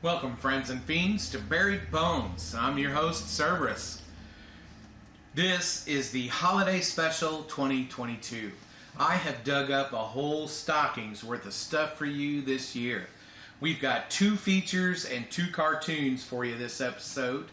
Welcome, friends and fiends, to Buried Bones. I'm your host, Cerberus. This is the Holiday Special 2022. I have dug up a whole stocking's worth of stuff for you this year. We've got 2 features and 2 cartoons for you this episode.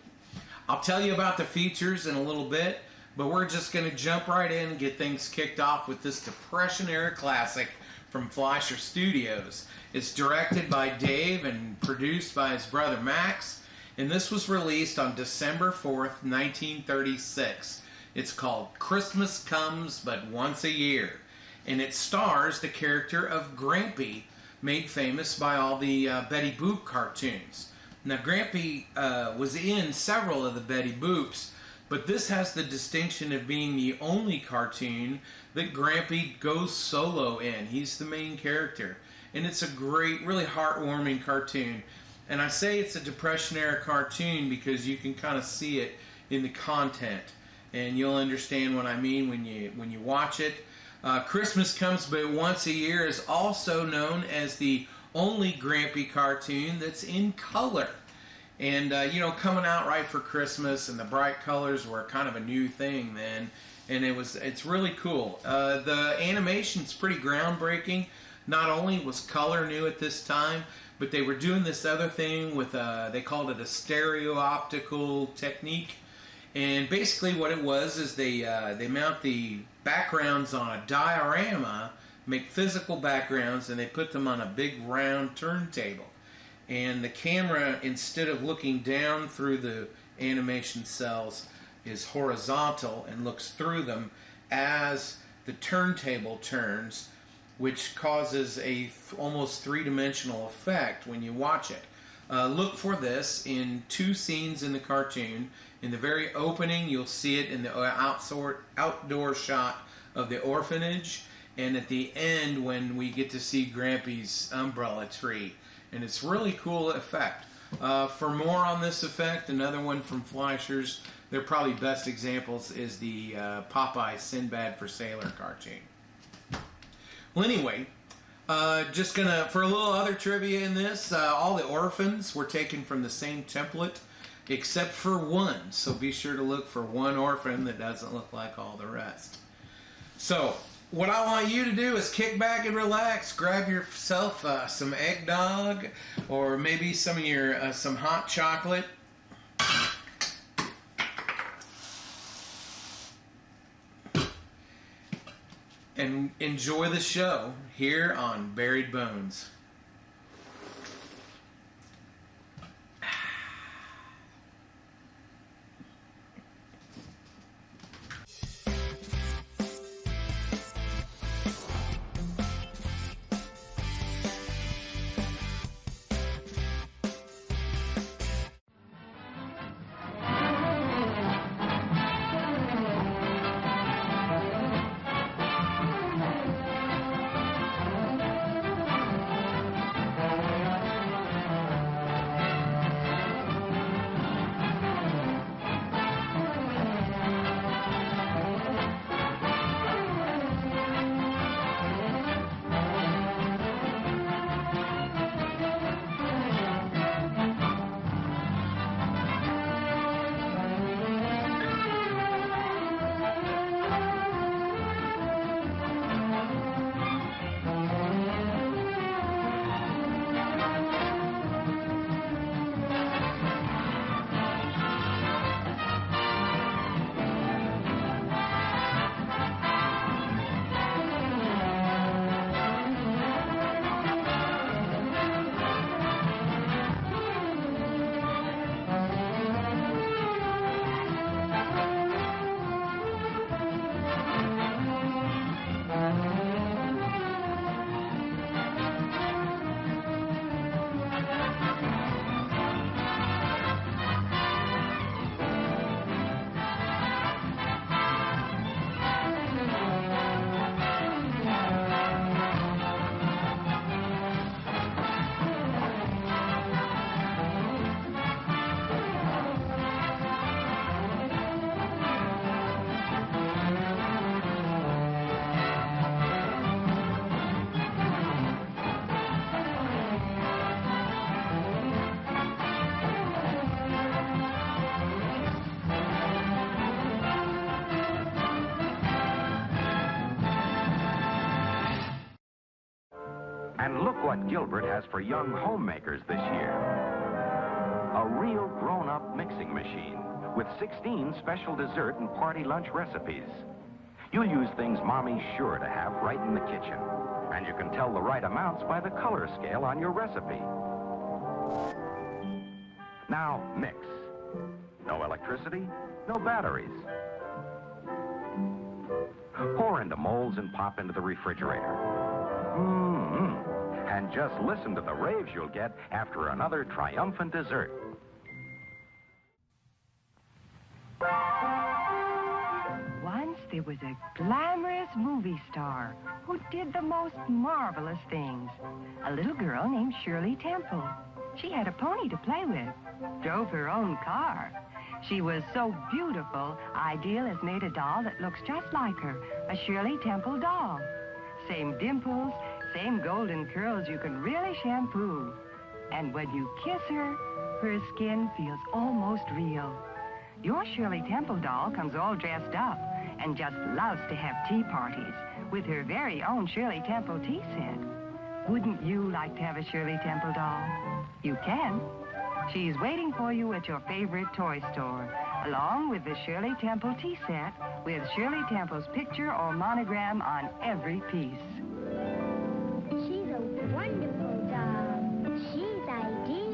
I'll tell you about the features in a little bit, but we're just going to jump right in and get things kicked off with this Depression-era classic from Fleischer Studios. It's directed by Dave and produced by his brother Max, and this was released on December 4th, 1936. It's called Christmas Comes But Once a Year, and it stars the character of Grampy, made famous by all the Betty Boop cartoons. Now, Grampy was in several of the Betty Boops, but this has the distinction of being the only cartoon that Grampy goes solo in. He's the main character. And it's a great, really heartwarming cartoon. And I say it's a Depression-era cartoon because you can kind of see it in the content. And you'll understand what I mean when you watch it. Christmas Comes But Once a Year is also known as the only Grampy cartoon that's in color. And, coming out right for Christmas, and the bright colors were kind of a new thing then, and it's really cool. The animation's pretty groundbreaking. Not only was color new at this time, but they were doing this other thing with, they called it a stereo-optical technique. And basically what it was is they mount the backgrounds on a diorama, make physical backgrounds, and they put them on a big round turntable. And the camera, instead of looking down through the animation cells, is horizontal and looks through them as the turntable turns, which causes a almost three-dimensional effect when you watch it. Look for this in 2 scenes in the cartoon. In the very opening, you'll see it in the outdoor shot of the orphanage, and at the end when we get to see Grampy's umbrella tree. And it's really cool effect. For more on this effect, another one from Fleischer's, their probably best examples is the Popeye Sinbad for Sailor cartoon. Well, anyway, just gonna, for a little other trivia in this, all the orphans were taken from the same template, except for one. So be sure to look for one orphan that doesn't look like all the rest. So, what I want you to do is kick back and relax. Grab yourself some eggnog, or maybe some of your some hot chocolate. And enjoy the show here on Buried Bones. And look what Gilbert has for young homemakers this year. A real grown-up mixing machine with 16 special dessert and party lunch recipes. You'll use things Mommy's sure to have right in the kitchen. And you can tell the right amounts by the color scale on your recipe. Now, mix. No electricity, no batteries. Pour into molds and pop into the refrigerator. And just listen to the raves you'll get after another triumphant dessert. Once there was a glamorous movie star who did the most marvelous things. A little girl named Shirley Temple. She had a pony to play with, drove her own car. She was so beautiful, Ideal has made a doll that looks just like her, a Shirley Temple doll. Same dimples, same golden curls you can really shampoo. And when you kiss her, her skin feels almost real. Your Shirley Temple doll comes all dressed up and just loves to have tea parties with her very own Shirley Temple tea set. Wouldn't you like to have a Shirley Temple doll? You can. She's waiting for you at your favorite toy store, along with the Shirley Temple tea set with Shirley Temple's picture or monogram on every piece. She's a wonderful doll. She's ideal.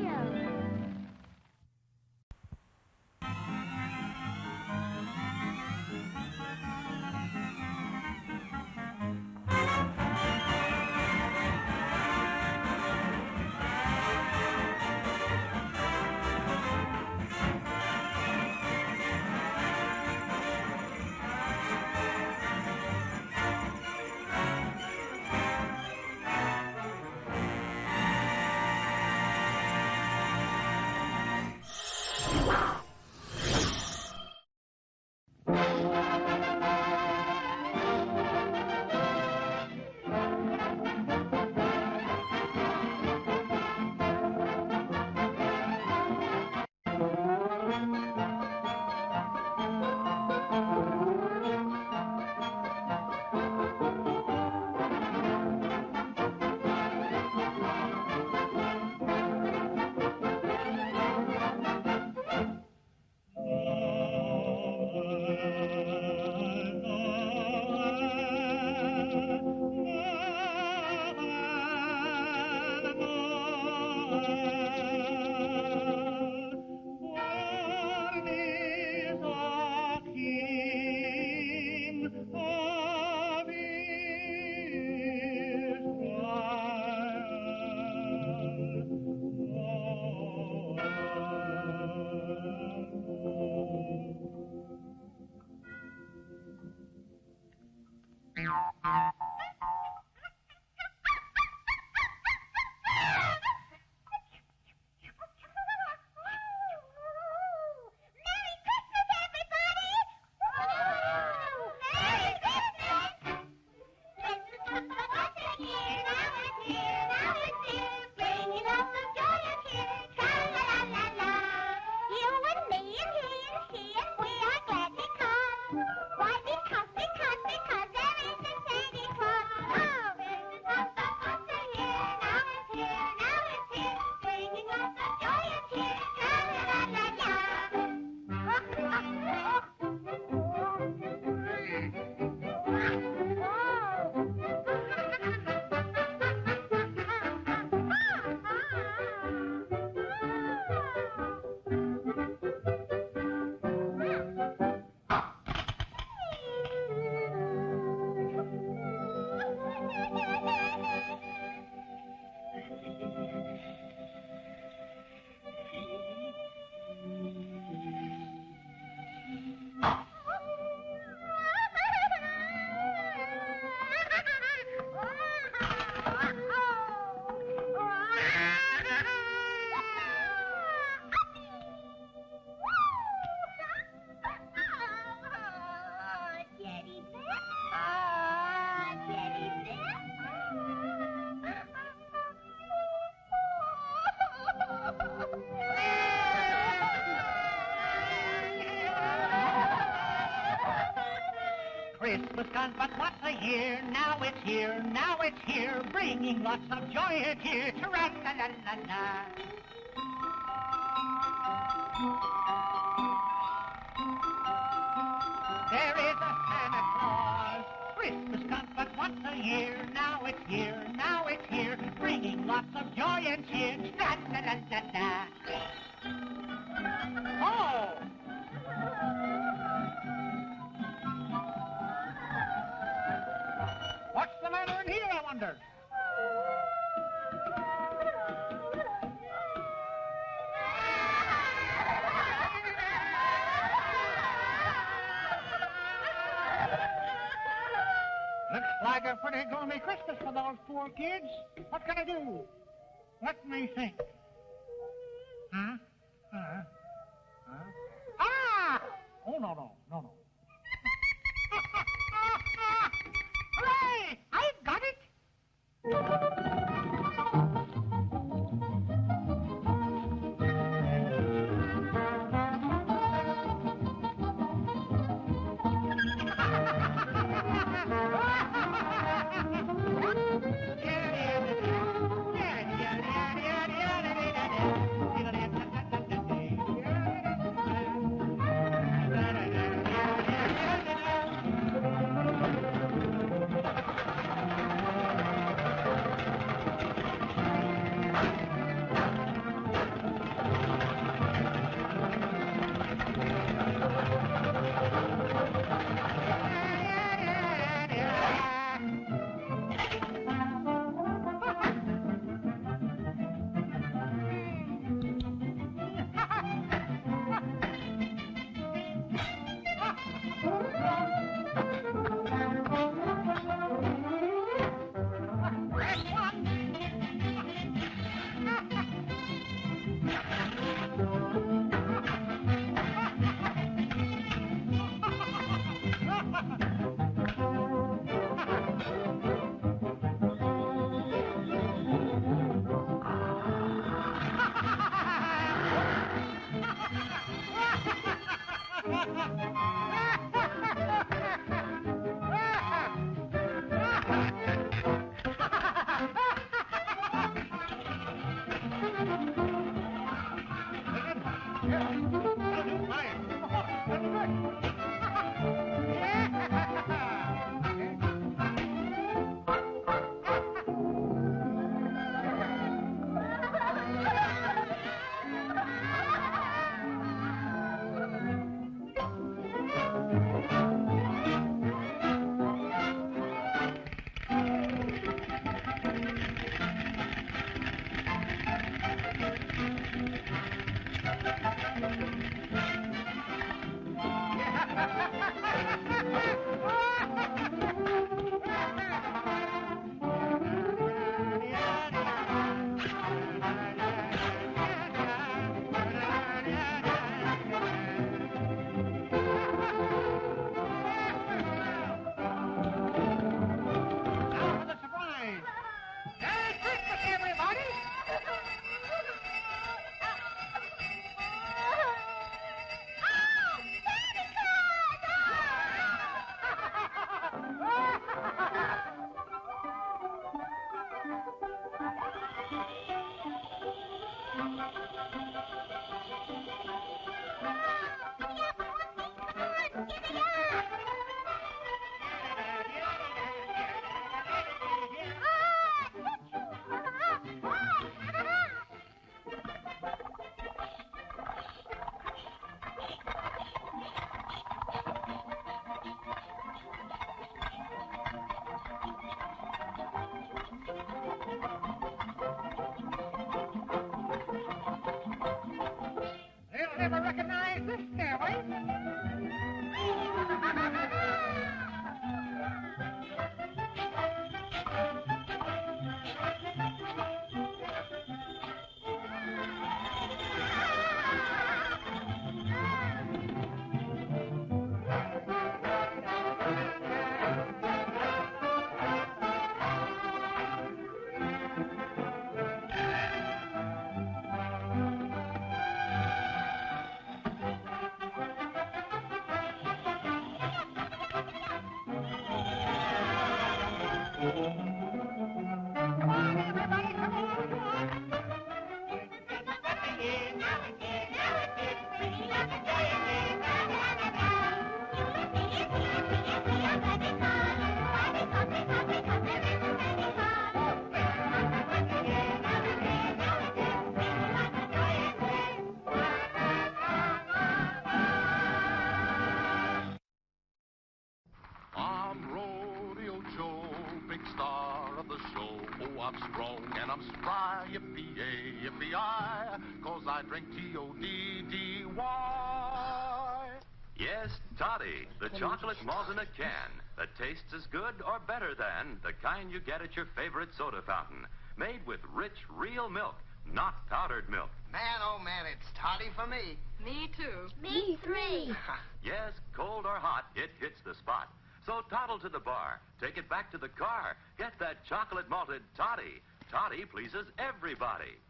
Christmas comes but once a year. Now it's here, now it's here, bringing lots of joy and cheer. Tra-la-la-la-la. There is a Santa Claus. Christmas comes but once a year. Now it's here, now it's here, bringing lots of joy and cheer. Tra-la-la-la-la. Oh! What's the matter in here, I wonder? Looks like a pretty gloomy Christmas for those poor kids. What can I do? Let me think. Huh? Ah! Oh, no. Hooray! I've got it! Never recognize this stairway. I'm strong and I'm spry, yippee-yay, yippee-I, 'cause I drink T-O-D-D-Y. Yes, Toddy, the chocolate malt in a can that tastes as good or better than the kind you get at your favorite soda fountain. Made with rich, real milk, not powdered milk. Man, oh man, it's toddy for me. Me too. Me three. Yes, cold or hot, it hits the spot. So toddle to the bar, take it back to the car, get that chocolate malted toddy. Toddy pleases everybody.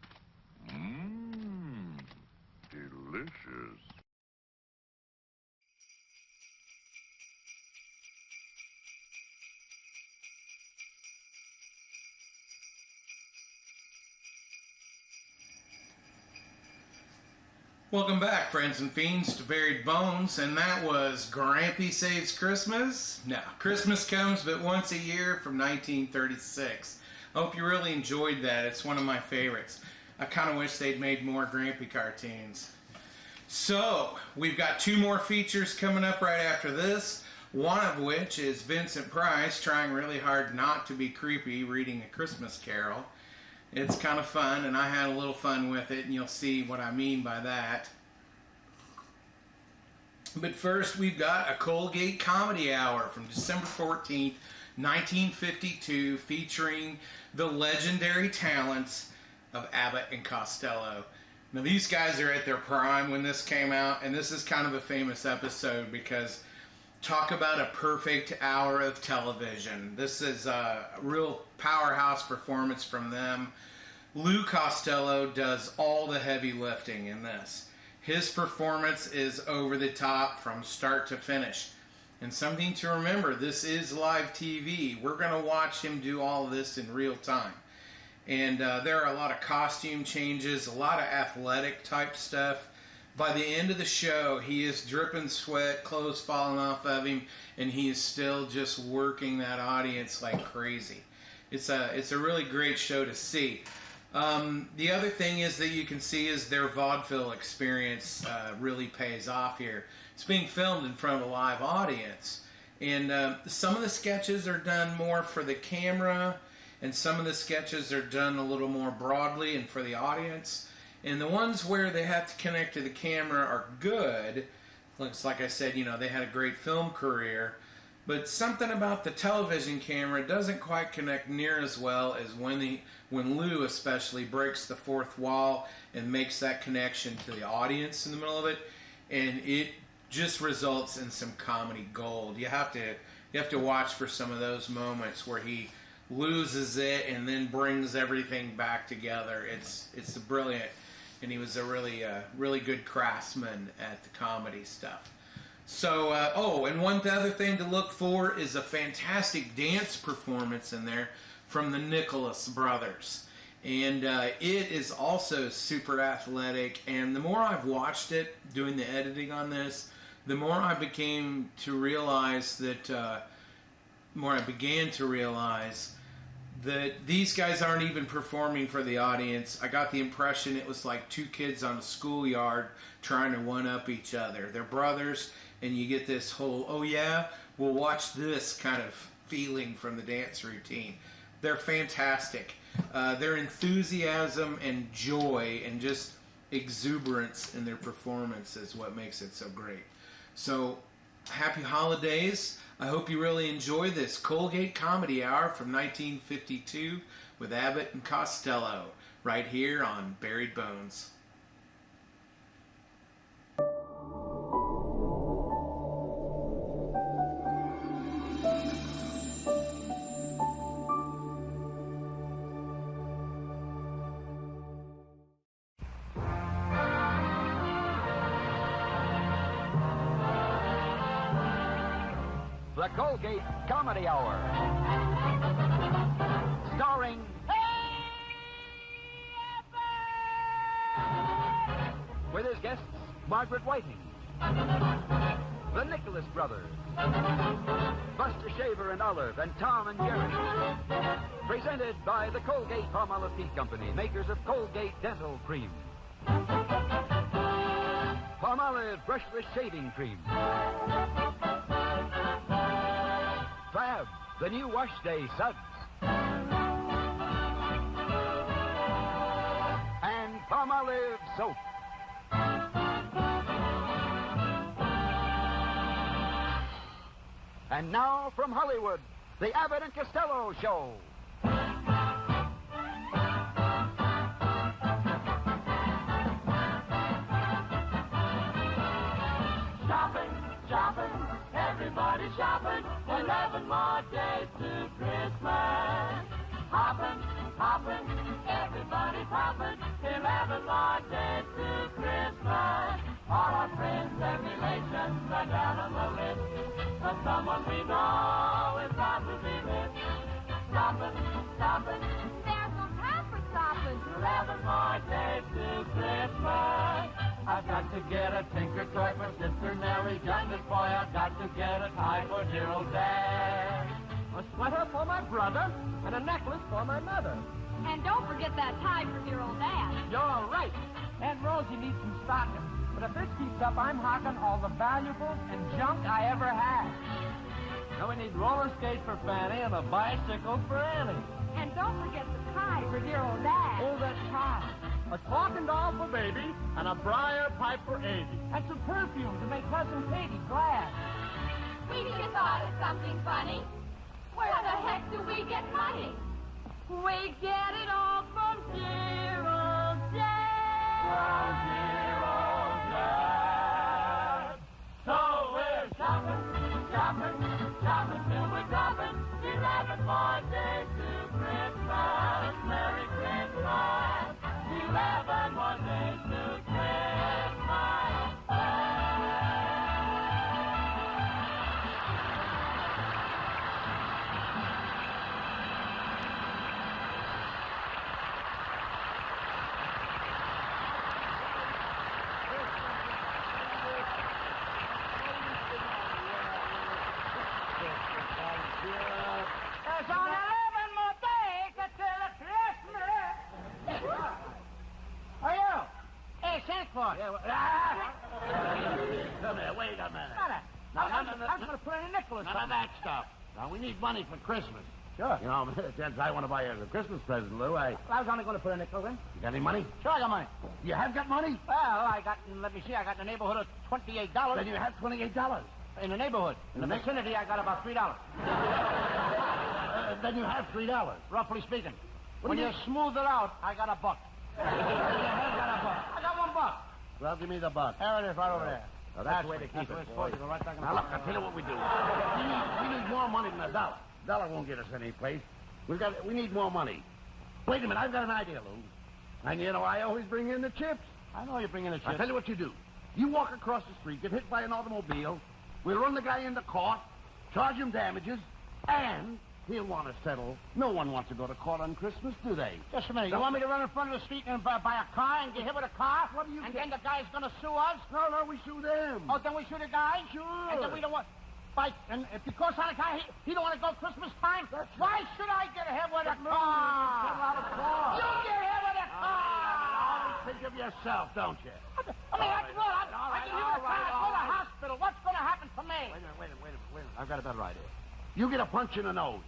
Mmm, delicious. Welcome back, friends and fiends, to Buried Bones, and that was Grampy Saves Christmas. No, Christmas Comes But Once a Year from 1936. I hope you really enjoyed that. It's one of my favorites. I kind of wish they'd made more Grampy cartoons. So, we've got two more features coming up right after this, one of which is Vincent Price trying really hard not to be creepy reading A Christmas Carol. It's kind of fun, and I had a little fun with it, and you'll see what I mean by that. But first, we've got a Colgate Comedy Hour from December 14th, 1952, featuring the legendary talents of Abbot and Costello. Now, these guys are at their prime when this came out, and this is kind of a famous episode because talk about a perfect hour of television. This is a real powerhouse performance from them. Lou Costello does all the heavy lifting in this. His performance is over the top from start to finish. And something to remember, this is live TV. We're going to watch him do all of this in real time. And there are a lot of costume changes, a lot of athletic type stuff. By the end of the show, he is dripping sweat, clothes falling off of him, and he is still just working that audience like crazy. It's a really great show to see. The other thing is that you can see is their vaudeville experience really pays off here. It's being filmed in front of a live audience, and some of the sketches are done more for the camera, and some of the sketches are done a little more broadly and for the audience. And the ones where they have to connect to the camera are good. Looks like I said, they had a great film career. But something about the television camera doesn't quite connect near as well as when Lou especially breaks the fourth wall and makes that connection to the audience in the middle of it. And it just results in some comedy gold. You have to watch for some of those moments where he loses it and then brings everything back together. It's brilliant. And he was a really good craftsman at the comedy stuff. So, and one other thing to look for is a fantastic dance performance in there from the Nicholas brothers. And it is also super athletic. And the more I've watched it, doing the editing on this, the more I began to realize that these guys aren't even performing for the audience. I got the impression it was like two kids on a schoolyard trying to one-up each other. They're brothers, and you get this whole, oh yeah, we'll watch this kind of feeling from the dance routine. They're fantastic. Their enthusiasm and joy and just exuberance in their performance is what makes it so great. So, happy holidays. I hope you really enjoy this Colgate Comedy Hour from 1952 with Abbott and Costello right here on Buried Bones. The Colgate Comedy Hour. Starring with his guests, Margaret Whiting, the Nicholas Brothers, Buster Shaver and Olive, and Tom and Jerry. Presented by the Colgate-Palmolive Teeth Company, makers of Colgate Dental Cream. Palmolive Brushless Shaving Cream. Fab, the new wash day suds. Olive Soap. And now from Hollywood, the Abbot and Costello Show. Shopping, shopping, everybody shopping. 11 more days to Christmas. Hopping, hopping, everybody popping. 11 more days to Christmas. All our friends and relations are down on the list. But someone we know is probably rich. Shopping, shopping, There's no time for stopping. 11 more days to Christmas. I've got to get a tinker toy for Sister Mary, youngest boy. I've got to get a tie for dear old Dad. A sweater for my brother and a necklace for my mother. And don't forget that tie for dear old Dad. You're right. Aunt Rosie needs some stockings. But if this keeps up, I'm hocking all the valuables and junk I ever had. Now we need roller skates for Fanny and a bicycle for Annie. And don't forget the tie for dear old Dad. Oh, that tie. A talking doll for Baby and a briar pipe for Avy. And some perfume to make Cousin Katie glad. We just thought of something funny. Where the heck do we get money? We get it all from dear old Dad. From dear old Dad. So we're shopping, shopping, shopping till we're dropping. 11 more days to Christmas. Merry Christmas. 11 more days to Christmas. There's only 11 more days until Christmas. Are you? Hey, Santa Claus. Come here, wait a minute. I'm going to put in a nickel or None something. of that stuff. Now, we need money for Christmas. Sure. You know, since I want to buy a Christmas present, Lou, I was only going to put a nickel in. You got any money? Sure, I got money. You have got money? Well, I got, let me see, I got in the neighborhood of $28. Then you have $28. In the neighborhood. In the vicinity, I got about $3. Then you have $3. Roughly speaking. What When do you you- smooth it out, I got $1. I got $1. Well, give me the buck. There it is, right over there. Now, that's the way to keep That's it, where it's boy. supposed to go, right back in the Now, look, pocket. I'll tell you what we do. We need more money than a dollar. Dollar won't get us any place. We need more money. Wait a minute, I've got an idea, Lou. And, you know, I always bring in the chips. I know you bring in the I'll chips. tell you what you do. You walk across the street, get hit by an automobile. We'll run the guy into court, charge him damages, and he'll want to settle. No one wants to go to court on Christmas, do they? Just a minute. You want me to run in front of the street and buy a car and get hit with a car? What do you And get? then the guy's going to sue us? No, we sue them. Oh, then we sue the guy? Sure. And then we don't want... And if because on a guy, he don't want to go Christmas time, why should I get hit with a car? You get hit with a car! Always think of yourself, don't you? I mean, that's good. I can hear a car, go to the hospital. What's going to happen to me? Wait a minute. I've got a better idea. You get a punch in the nose.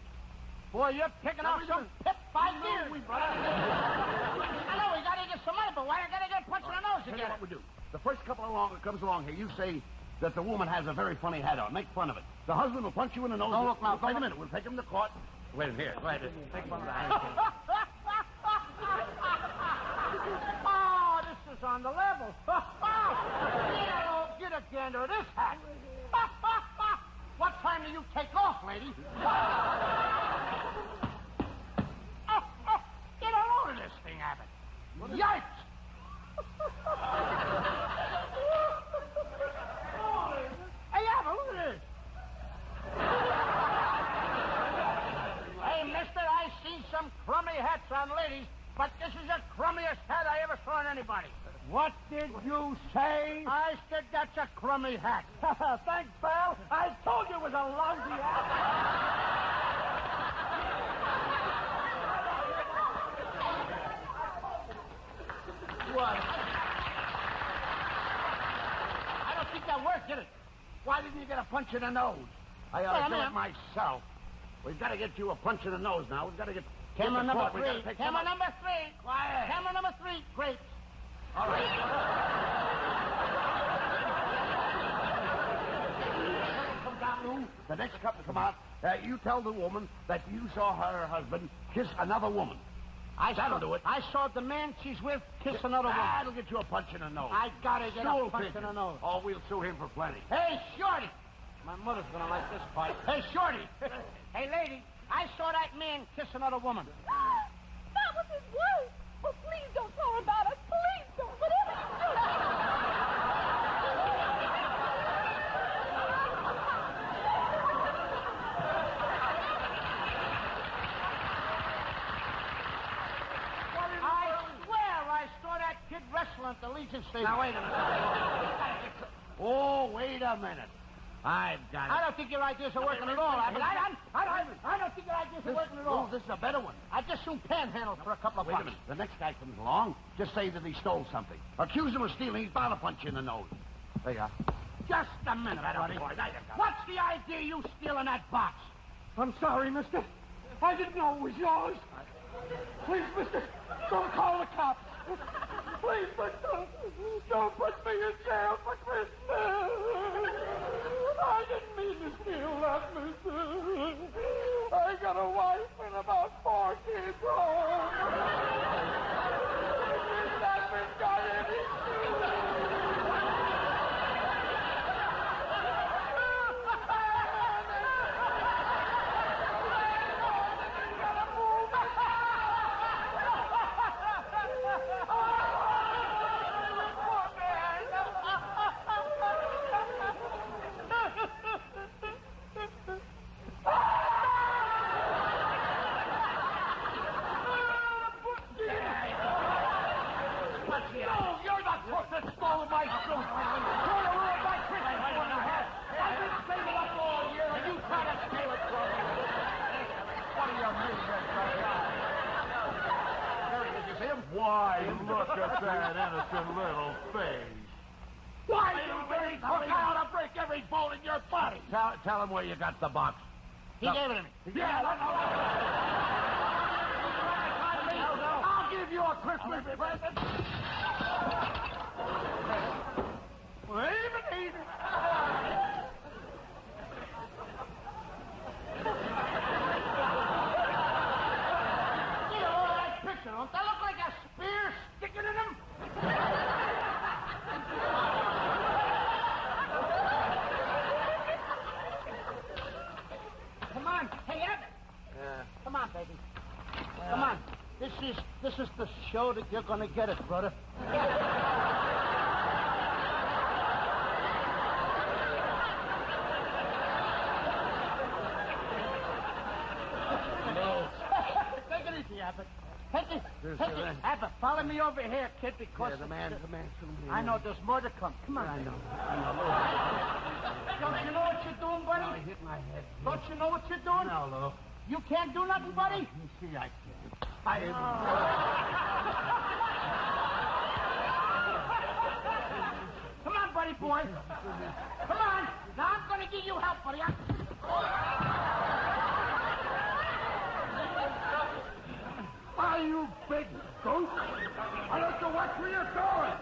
Boy, you're picking up some pip 5 years. I know, we got to get some money, but why I got to get punched in the nose Tell you again? what we do. The first couple comes along here, you say that the woman has a very funny hat on. Make fun of it. The husband will punch you in the nose. Don't look now. Wait a minute. We'll take him to court. Wait a minute. Here. Go ahead. Take fun of the hat. Oh, this is on the level. Get a gander of this hat. What time do you take off, lady? Get a load of this thing, Abbott. Yikes! Hey, Abbott, look at this. Hey, mister, I seen some crummy hats on ladies, but this is the crummiest hat I ever saw on anybody. What did you say? I said that's a crummy hat. Thanks, pal. I told you it was a lousy hat. What? I don't think that worked, did it? Why didn't you get a punch in the nose? I ought to do it myself. We've got to get you a punch in the nose now. We've got to get... Camera number We've got to three. take Camera some- number 3. Quiet. Camera number 3. Grapes. All right. Come down, Lou. The next couple come out. You tell the woman that you saw her husband kiss another woman. That'll do it. I saw the man she's with kiss another woman. That'll get you a punch in the nose. I gotta get a punch in the nose. Oh, we'll sue him for plenty. Hey, Shorty! My mother's gonna like this fight. Hey, Shorty! Hey, lady, I saw that man kiss another woman. That was his wife. Oh, please don't tell her about us. Please don't. Whatever you do. I swear I saw that kid wrestling at the Legion Stadium. Now, wait a minute. Oh, wait a minute. I've got it. I don't think your ideas are working at all. I don't think your ideas are working at all. This is a better one. I just soon panhandle for a couple of Wait bucks. a minute. The next guy comes along, just say that he stole something. Accuse him of stealing, he's bound to punch you in the nose. There you are. Just a minute, buddy. What's the idea you stealing that box? I'm sorry, mister. I didn't know it was yours. Please, mister, don't call the cops. Please, mister, don't put me in jail for Christmas. I didn't mean to steal that, mister. I got a wife and about 4 kids home. That man got any Why, look at that innocent little face. Why, you dirty crook, I ought to break every bone in your body. Tell him where you got the box. He gave it to me. Yeah, I'll give you a Christmas present. Don't that look like a spear sticking in him? Come on. Hey, Abbott. Come on, baby. Come on. This is the show that you're going to get it, brother. Take it easy, Abbott. Take it. Abbott, follow me over here, kid, because... the man. I know there's more to come. Come on. I know. Don't you know what you're doing, buddy? I hit my head. Don't you know what you're doing? No, Lou. You can't do nothing, buddy? You see, I can't. Come on, buddy boy. Come on. Now I'm going to give you help, buddy. Why, you big goat? I don't know what where you're going.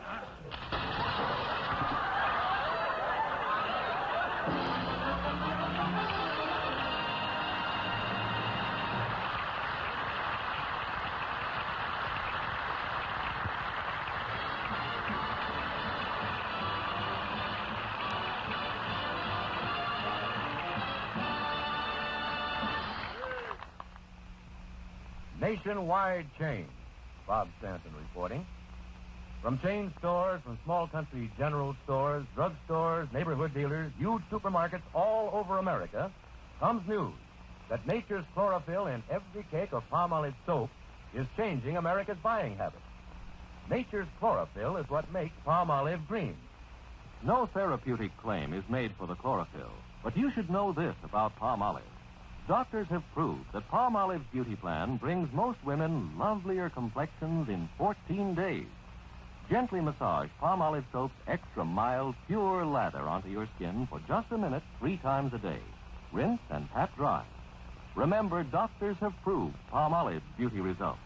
Nationwide chain. Bob Stanton reporting. From chain stores, from small country general stores, drug stores, neighborhood dealers, huge supermarkets all over America, comes news that Nature's chlorophyll in every cake of Palmolive soap is changing America's buying habits. Nature's chlorophyll is what makes Palmolive green. No therapeutic claim is made for the chlorophyll, but you should know this about Palmolive. Doctors have proved that Palmolive's beauty plan brings most women lovelier complexions in 14 days. Gently massage Palmolive soap's extra mild, pure lather onto your skin for just a minute 3 times a day. Rinse and pat dry. Remember, doctors have proved Palmolive's beauty results.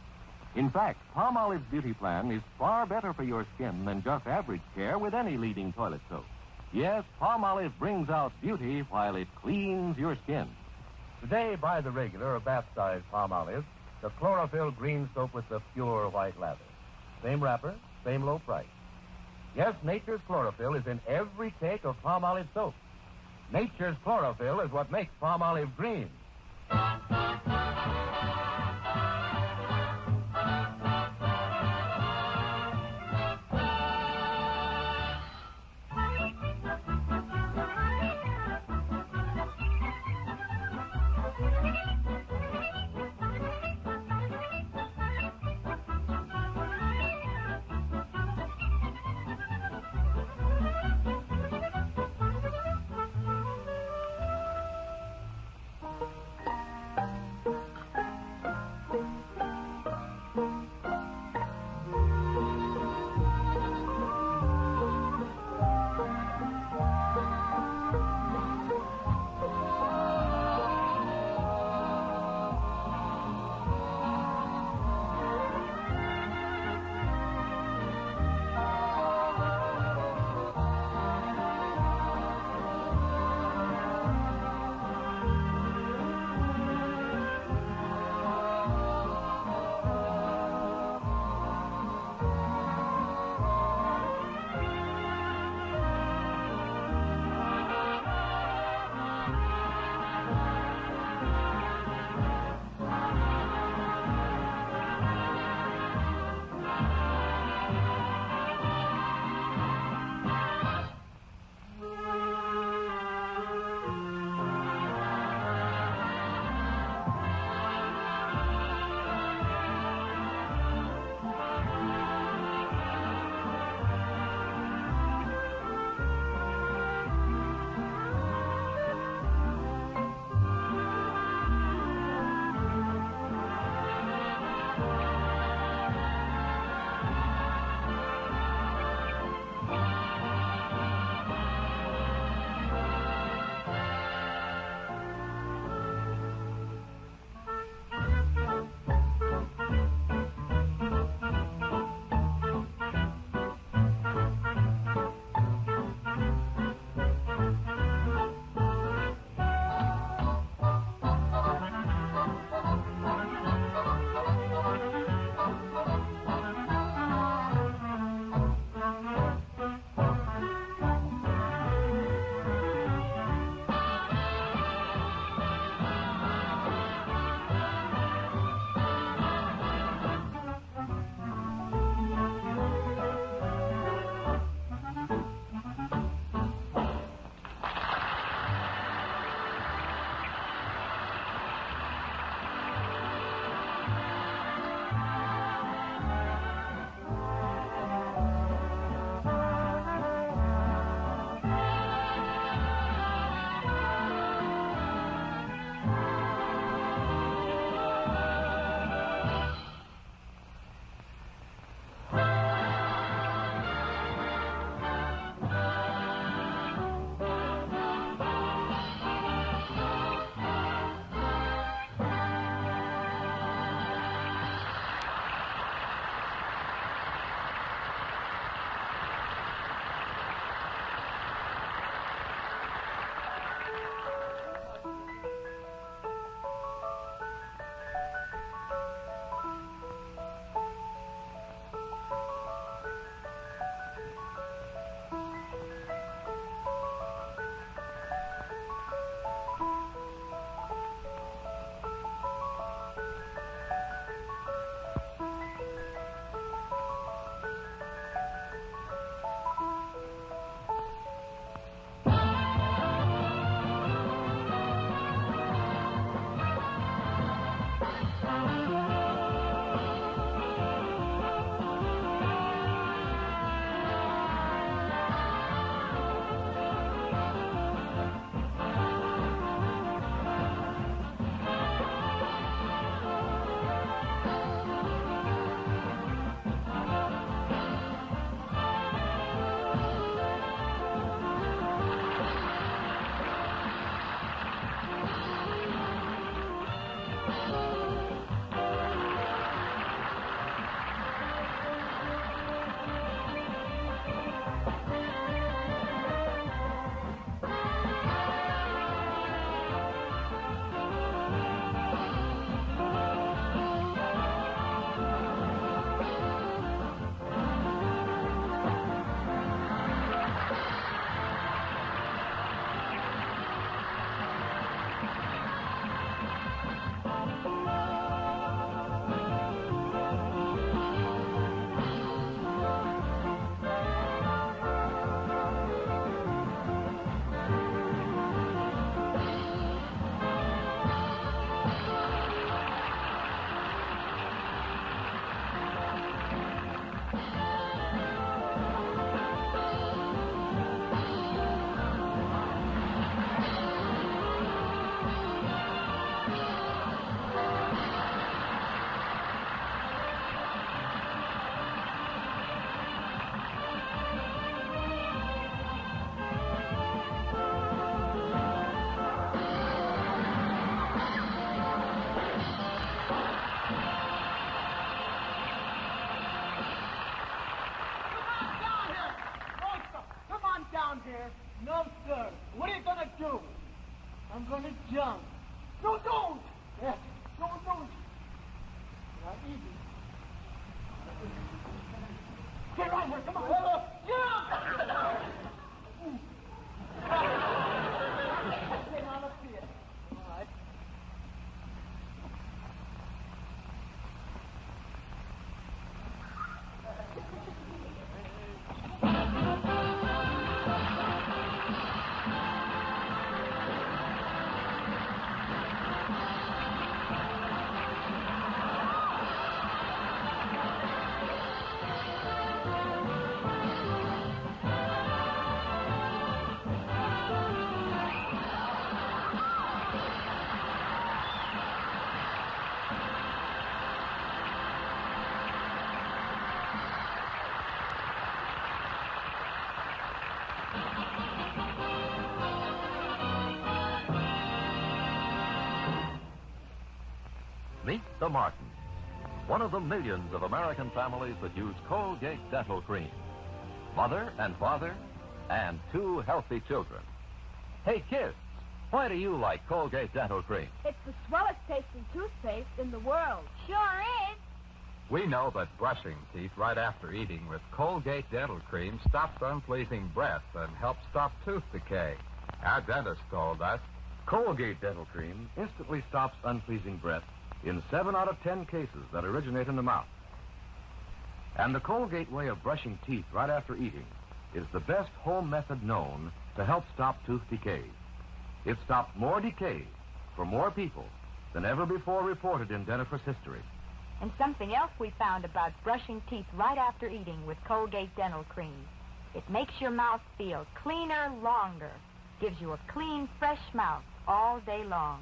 In fact, Palmolive's beauty plan is far better for your skin than just average care with any leading toilet soap. Yes, Palmolive brings out beauty while it cleans your skin. Today, buy the regular or bath-size Palmolive, the chlorophyll green soap with the pure white lather. Same wrapper, same low price. Yes, nature's chlorophyll is in every cake of Palmolive soap. Nature's chlorophyll is what makes Palmolive green. I'm going to jump. No, don't. Yes. No, don't. Not easy. Get right here. Come on. Jump! Okay, now let's see it. All right. Meet the Martins, one of the millions of American families that use Colgate Dental Cream. Mother and father and 2 healthy children. Hey, kids, why do you like Colgate Dental Cream? It's the swellest tasting toothpaste in the world. Sure is. We know that brushing teeth right after eating with Colgate Dental Cream stops unpleasing breath and helps stop tooth decay. Our dentist told us Colgate Dental Cream instantly stops unpleasing breath in 7 out of 10 cases that originate in the mouth. And the Colgate way of brushing teeth right after eating is the best home method known to help stop tooth decay. It stopped more decay for more people than ever before reported in dentifrice history. And something else we found about brushing teeth right after eating with Colgate Dental Cream. It makes your mouth feel cleaner longer. Gives you a clean, fresh mouth all day long.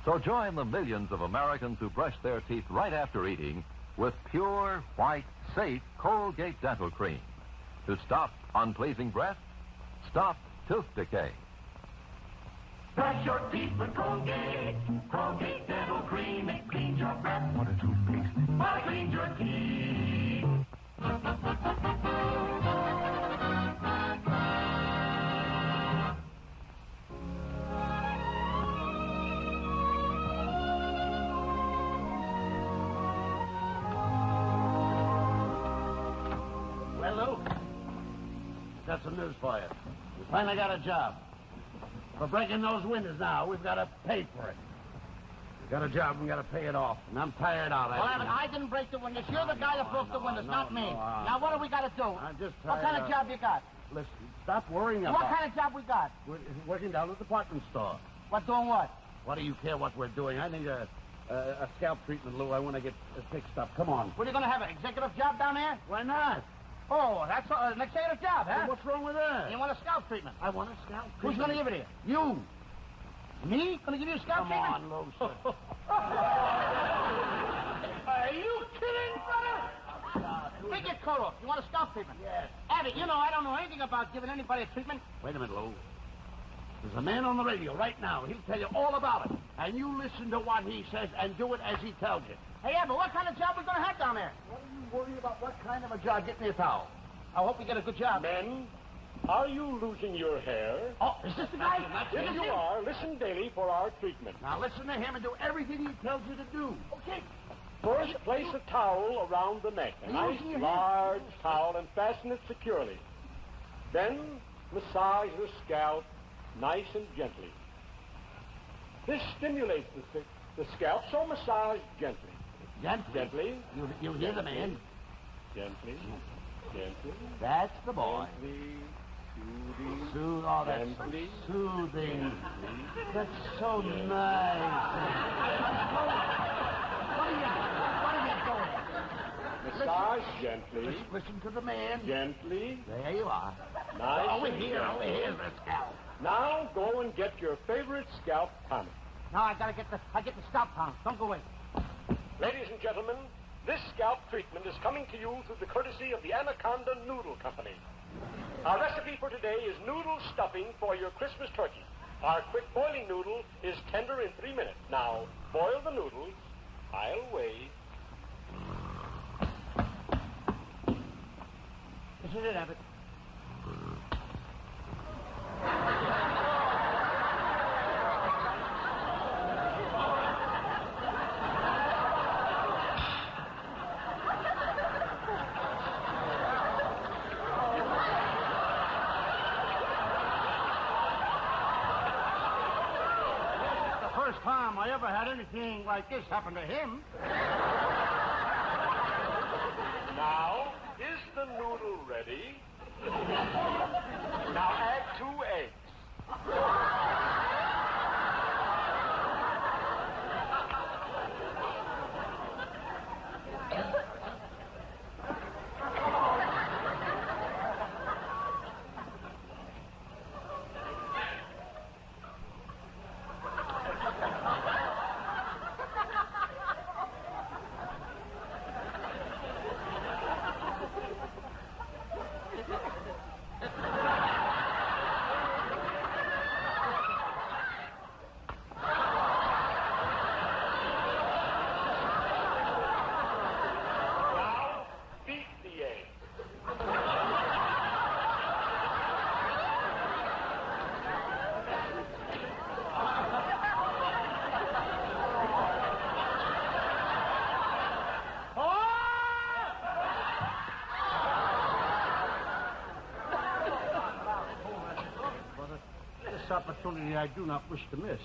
So join the millions of Americans who brush their teeth right after eating with pure, white, safe Colgate Dental Cream to stop unpleasing breath, stop tooth decay. Brush your teeth with Colgate. Colgate Dental Cream. It cleans your breath. What a toothpaste. But it cleans your teeth. Well, Lou, got some news for you. We finally got a job. For breaking those windows now, we've got to pay for it. We got a job, and we got to pay it off. And I'm tired out. Well, Abbott, I didn't break the windows. You're the guy that broke the windows, not me. Now, what do we got to do? I'm just What tired kind of job you got? Listen, stop worrying about What kind of job we got? We're working down at the department store. What, doing what? What do you care what we're doing? I think a scalp treatment, Lou. I want to get fixed up. Come on. What, are you going to have an executive job down there? Why not? Oh, that's an executive job, huh? Well, what's wrong with that? You want a scalp treatment? I want a scalp treatment. Who's going to give it to you? You. Me? Going to give you a scalp treatment? Come on, Lou. Are you kidding, brother? Take your coat off. You want a scalp treatment? Yes. Abbott, you know I don't know anything about giving anybody a treatment. Wait a minute, Lou. There's a man on the radio right now. He'll tell you all about it. And you listen to what he says and do it as he tells you. Hey, Abbott, what kind of job we going to have down there? What are you worried about? What kind of a job? Get me a towel. I hope we get a good job. Men, are you losing your hair? Oh, is this the guy? If you are, listen daily for our treatment. Now listen to him and do everything he tells you to do. Okay. First, place a towel around the neck. A nice, large towel, and fasten it securely. Then, massage the scalp nice and gently. This stimulates the scalp, so massage gently. Gently. You hear the man? Gently. Gently. That's the boy. Gently. Soothing. Oh, that's Gently. Soothing. That's so nice. What are you doing? Massage gently. Listen to the man. Gently. There you are. Nice. Over here, the scalp. Now go and get your favorite scalp tonic. Now I get the scalp tonic. Don't go away. Ladies and gentlemen, this scalp treatment is coming to you through the courtesy of the Anaconda Noodle Company. Our recipe for today is noodle stuffing for your Christmas turkey. Our quick boiling noodle is tender in 3 minutes. Now, boil the noodles. I'll wait. This is it, Abbott. first time I ever had anything like this happen to him. Now, is the noodle ready? Now add 2 eggs. This opportunity I do not wish to miss.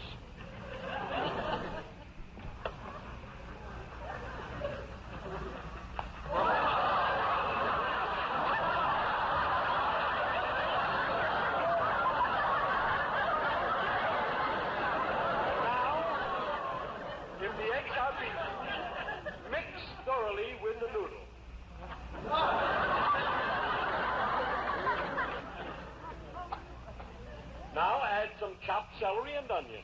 If the eggs are beaten, mix thoroughly with the noodle. Now add some chopped celery and onion.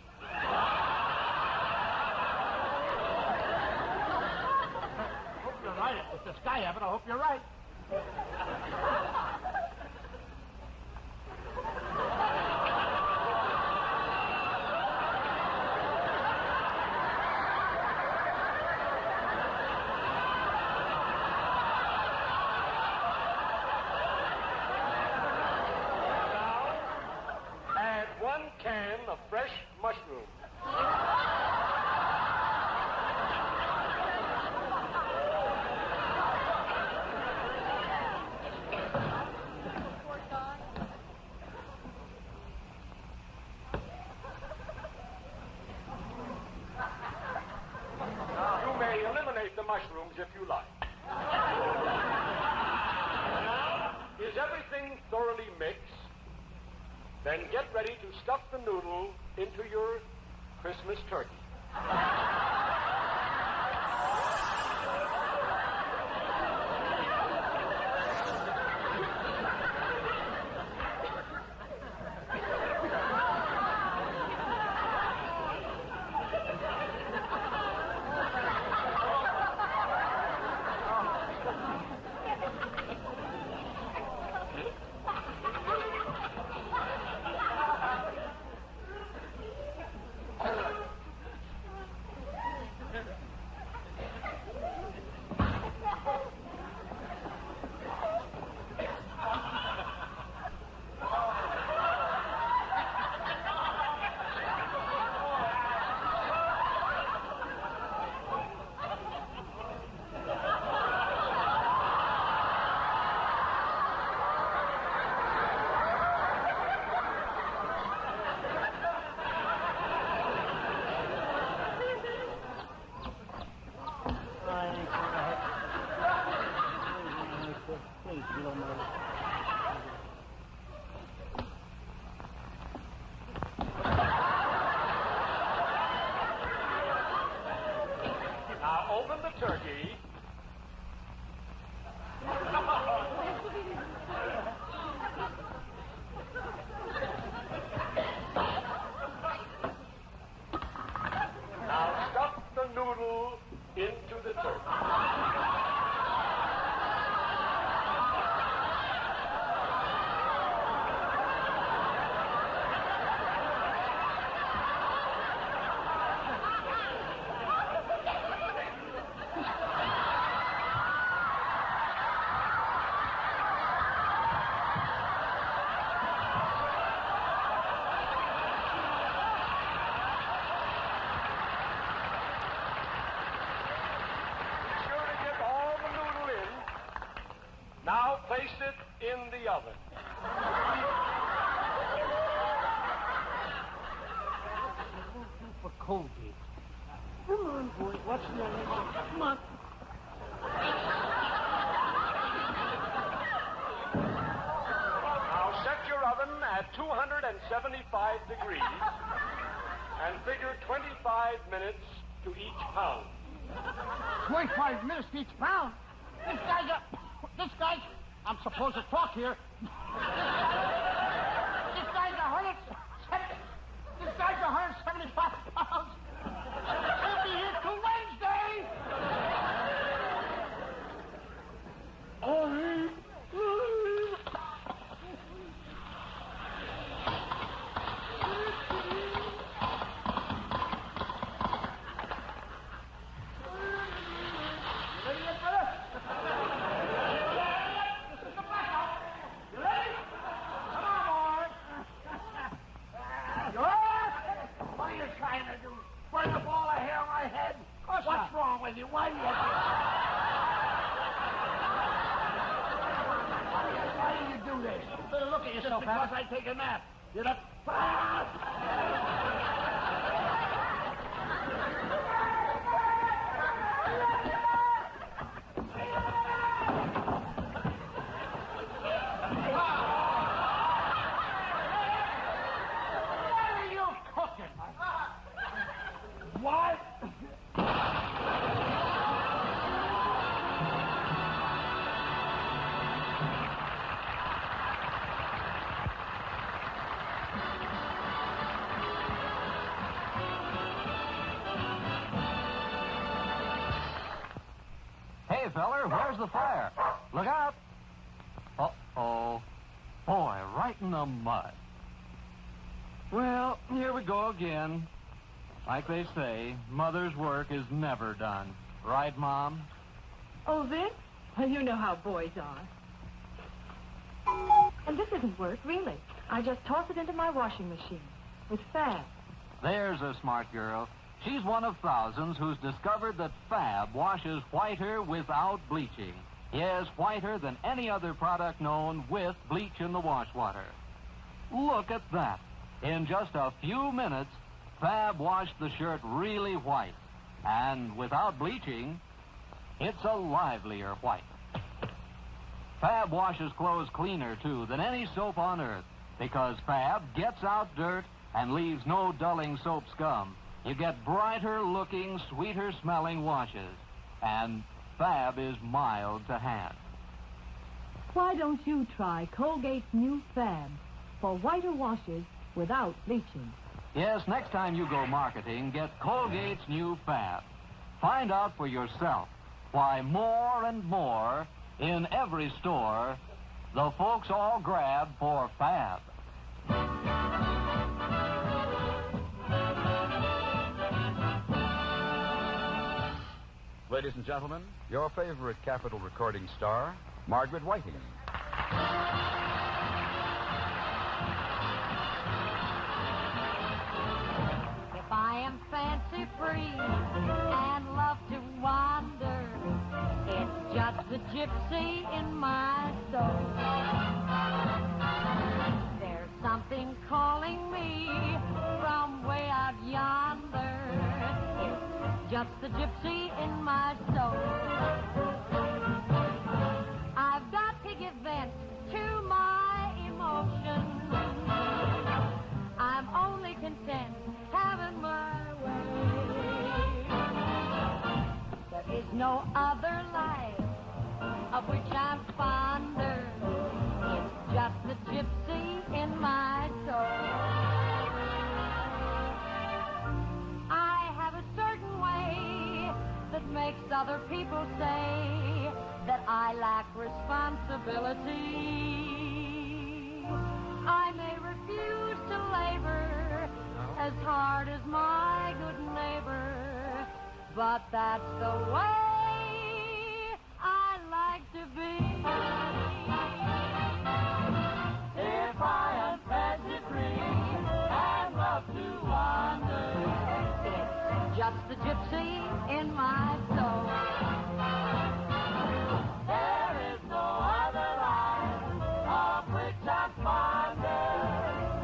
Hope you're right. With the Sky Abbot, I hope you're right. Add 1 can of fresh mushroom. You may eliminate the mushrooms if you like. Now, is everything thoroughly mixed? Then get ready to stuff the noodle into your Christmas turkey. Now open the turkey. Now stuff the noodle into the turkey. Now place it in the oven. For Colgate. Come on, boy. What's the matter? Come on. Now set your oven at 275 degrees and figure 25 minutes to each pound. 25 minutes to each pound. This guy's, I'm supposed to talk here. This guy's 175 pounds. He'll be here till Wednesday. What's wrong with you? Why do you do this? Better look at yourself, because I take a nap. You're not... What are you cooking? What? Hey, feller, where's the fire? Look out. Uh-oh. Boy, right in the mud. Well, here we go again. Like they say, mother's work is never done. Right, Mom? Oh, Vince? Well, you know how boys are. And this isn't work, really. I just toss it into my washing machine with Fab. There's a smart girl. She's one of thousands who's discovered that Fab washes whiter without bleaching. Yes, whiter than any other product known with bleach in the wash water. Look at that. In just a few minutes, Fab washed the shirt really white. And without bleaching, it's a livelier white. Fab washes clothes cleaner, too, than any soap on earth, because Fab gets out dirt and leaves no dulling soap scum. You get brighter-looking, sweeter-smelling washes. And Fab is mild to hand. Why don't you try Colgate's new Fab for whiter washes without bleaching? Yes, next time you go marketing, get Colgate's new Fab. Find out for yourself why more and more, in every store, the folks all grab for Fab. Ladies and gentlemen, your favorite Capitol recording star, Margaret Whiting. If I am fancy free and love to wander, it's just the gypsy in my soul. There's something calling me from way out yonder. It's just the gypsy in my soul. I've got to give vent to my emotions. I'm only content having my way. There is no other life of which I'm fonder. It's just the gypsy in my soul. I have a certain way that makes other people say that I lack responsibility. I may refuse to labor as hard as my good neighbor, but that's the way I like to be. If I am fancy free and love to wander, it's just the gypsy in my soul. There is no other life of which I'm fonder.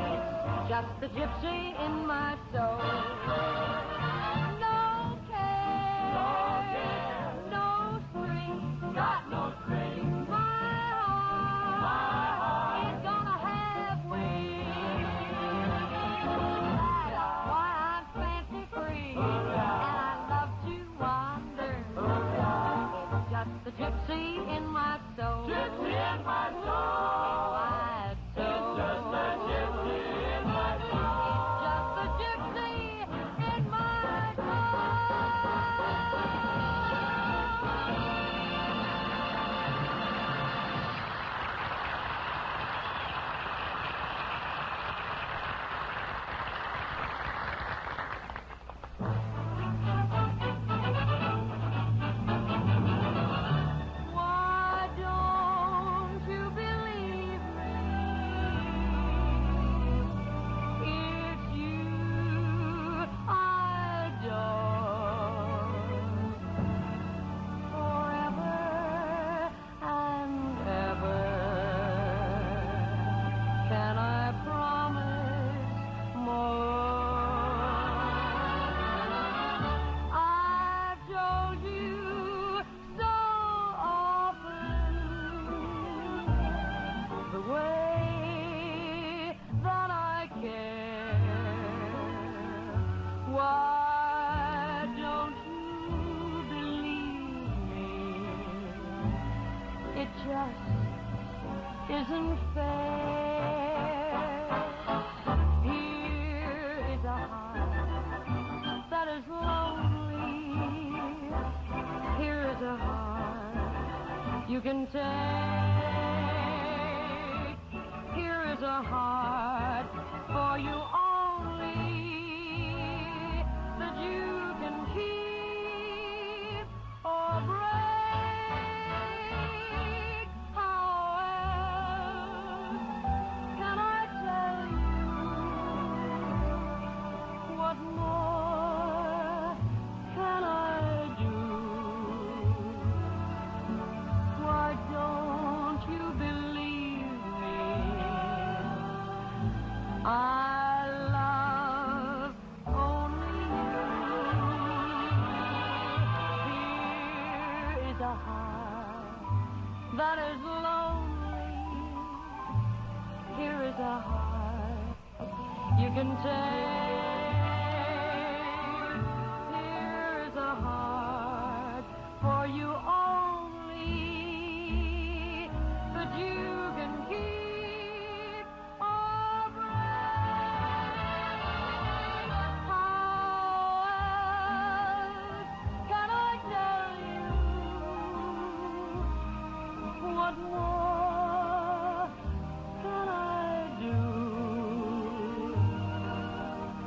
It's just the gypsy in my soul. just isn't fair. Here is a heart that is lonely. Here is a heart you can take. Here is a heart for you only that you can keep or break. How else can I tell you? What more can I do? Why don't you believe me? I love only you. Here is a heart that is lonely. Here is a heart you can take. Here is a heart for you only that you can keep or break. How else can I tell you? What more can I do?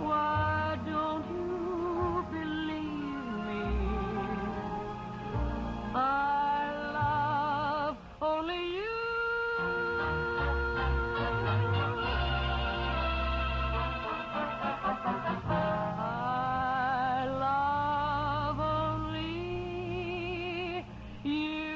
Why don't you believe me? I love only you. I love only you.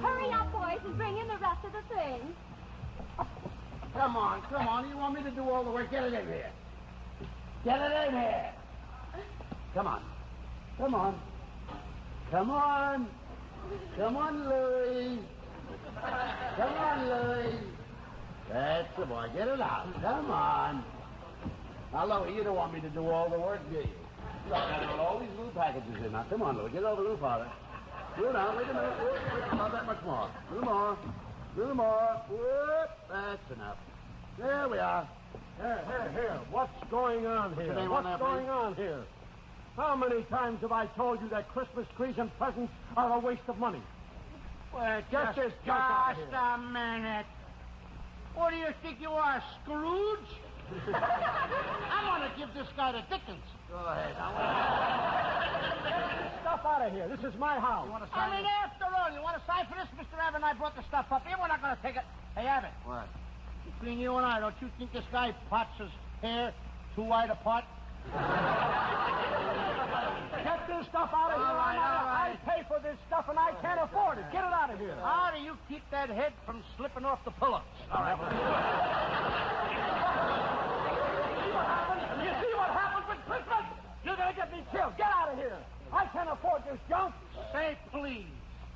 Hurry up, boys, and bring in the rest of the things. Come on. You want me to do all the work? Get it in here. Get it in here. Come on. Come on, Louie. Come on, Louie. That's the boy. Get it out. Come on. Now, Louie, you don't want me to do all the work, do you? Look, I got all these little packages in. Now, come on, Louie. Get over a little farther. Slow down. Wait a minute. Whoop, not that much more. A little more. Whoop. That's enough. There we are. Here. What's going on here? What's going on here? How many times have I told you that Christmas trees and presents are a waste of money? Well, Just just a minute. What do you think you are, Scrooge? I want to give this guy the Dickens. Go ahead. Get this stuff out of here. This is my house. After all, you want to sign for this? Mr. Abbott and I brought the stuff up here. We're not going to take it. Hey, Abbott. What? Between you and I, don't you think this guy pots his hair too wide apart? Get this stuff out of here. All right. I pay for this stuff and I can't afford it. Get it out of here. How do you keep that head from slipping off the pillows? All right. You see what happens with Christmas? You're going to get me killed. Get out of here. I can't afford this junk. Say please.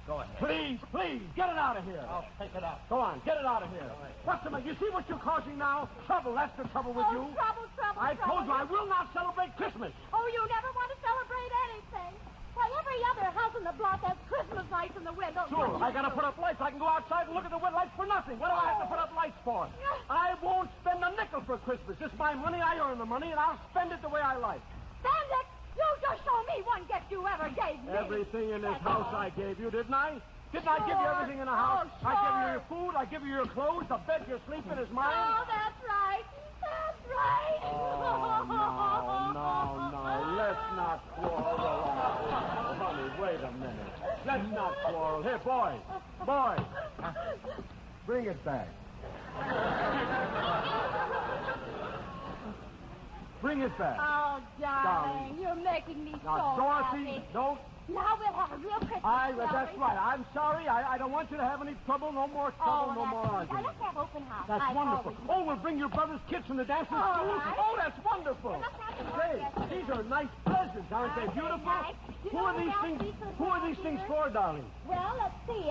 Go ahead. Please, get it out of here. I'll take it out. Go on, get it out of here. What's the matter? You see what you're causing now? Trouble. That's the trouble with you. Trouble. I told you I will not celebrate Christmas. Oh, you never want to celebrate anything. Why, every other house in the block has Christmas lights in the windows. Sure, I got to put up lights. I can go outside and look at the lights for nothing. What do I have to put up lights for? I won't spend a nickel for Christmas. It's my money. I earn the money, and I'll spend it the way I like. Spend it? You just show me one gift you ever gave me. Everything in this house I gave you, didn't I? Didn't I give you everything in the house? Oh, sure. I give you your food. I give you your clothes. The bed you're sleeping is mine. Oh, that's right. That's right. Oh, no. Let's not quarrel. Honey, wait a minute. Let's not quarrel. Here, boy. Bring it back. Bring it back. Oh, darling, you're making me Now, so Dorothy, happy. don't Now we'll have a real Christmas. That's right. I'm sorry. I don't want you to have any trouble. No more trouble, no more argument. Now, let's have open house. That's wonderful. Oh, we'll bring your brother's kids from the dancing school. Right. Oh, that's wonderful. Say, these are nice presents, aren't they? Beautiful. Nice. Who are these things? Who are these things for, darling? Well, let's see.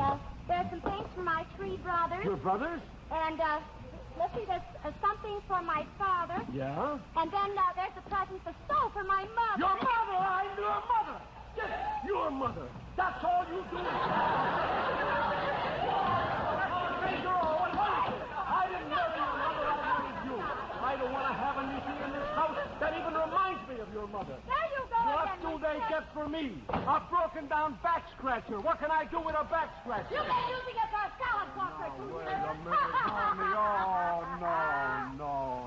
There's some things for my 3 brothers. Your brothers? And, let's see, there's something for my father. Yeah? And then there's a present for my mother. Your mother! I'm your mother! Yes, your mother. That's all you do. I didn't marry your mother, I married you. I don't want to have anything in this house that even reminds me of your mother. There you go. What do they get for me? A broken down back scratcher. What can I do with a back scratcher? You can use it as a salad boxer. Wait a minute, Tommy. Oh, no.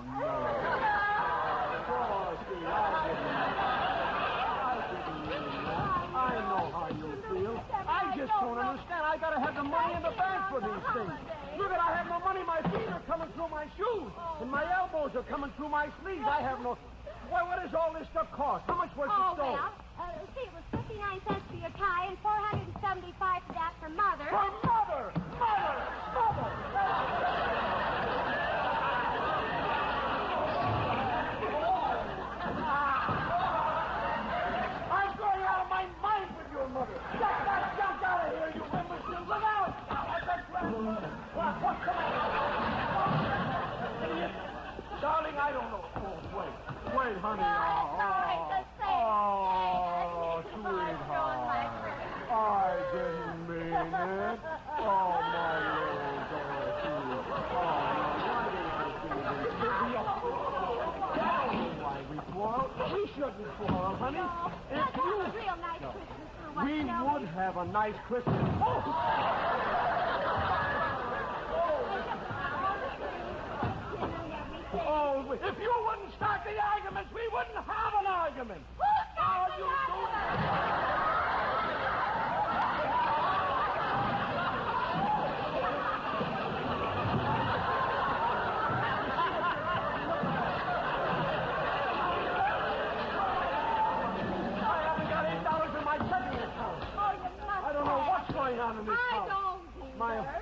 Oh, see, I know how you feel. I just don't understand. I gotta have the money in the bank for these things. Look at, I have no money. My feet are coming through my shoes, and my elbows are coming through my sleeves. I have no... Why, what does all this stuff cost? How much was the stove? Well, see, it was 59 cents for your tie and 475 for that for Mother. For Mother! I'm going out of my mind with your mother. Jump out of here, you imbecile. Look out! What's the matter? Idiot. Darling, I don't know. Oh, wait, honey. Sweetheart. I didn't mean it. Oh, my little Dorothy. Why we quarrel? We shouldn't quarrel, honey. That was a real nice Christmas for once. We would have a nice Christmas. Oh, if you wouldn't start the arguments, we wouldn't have an argument. All you do I haven't got $8 in my checking account. I don't know what's going on in this house.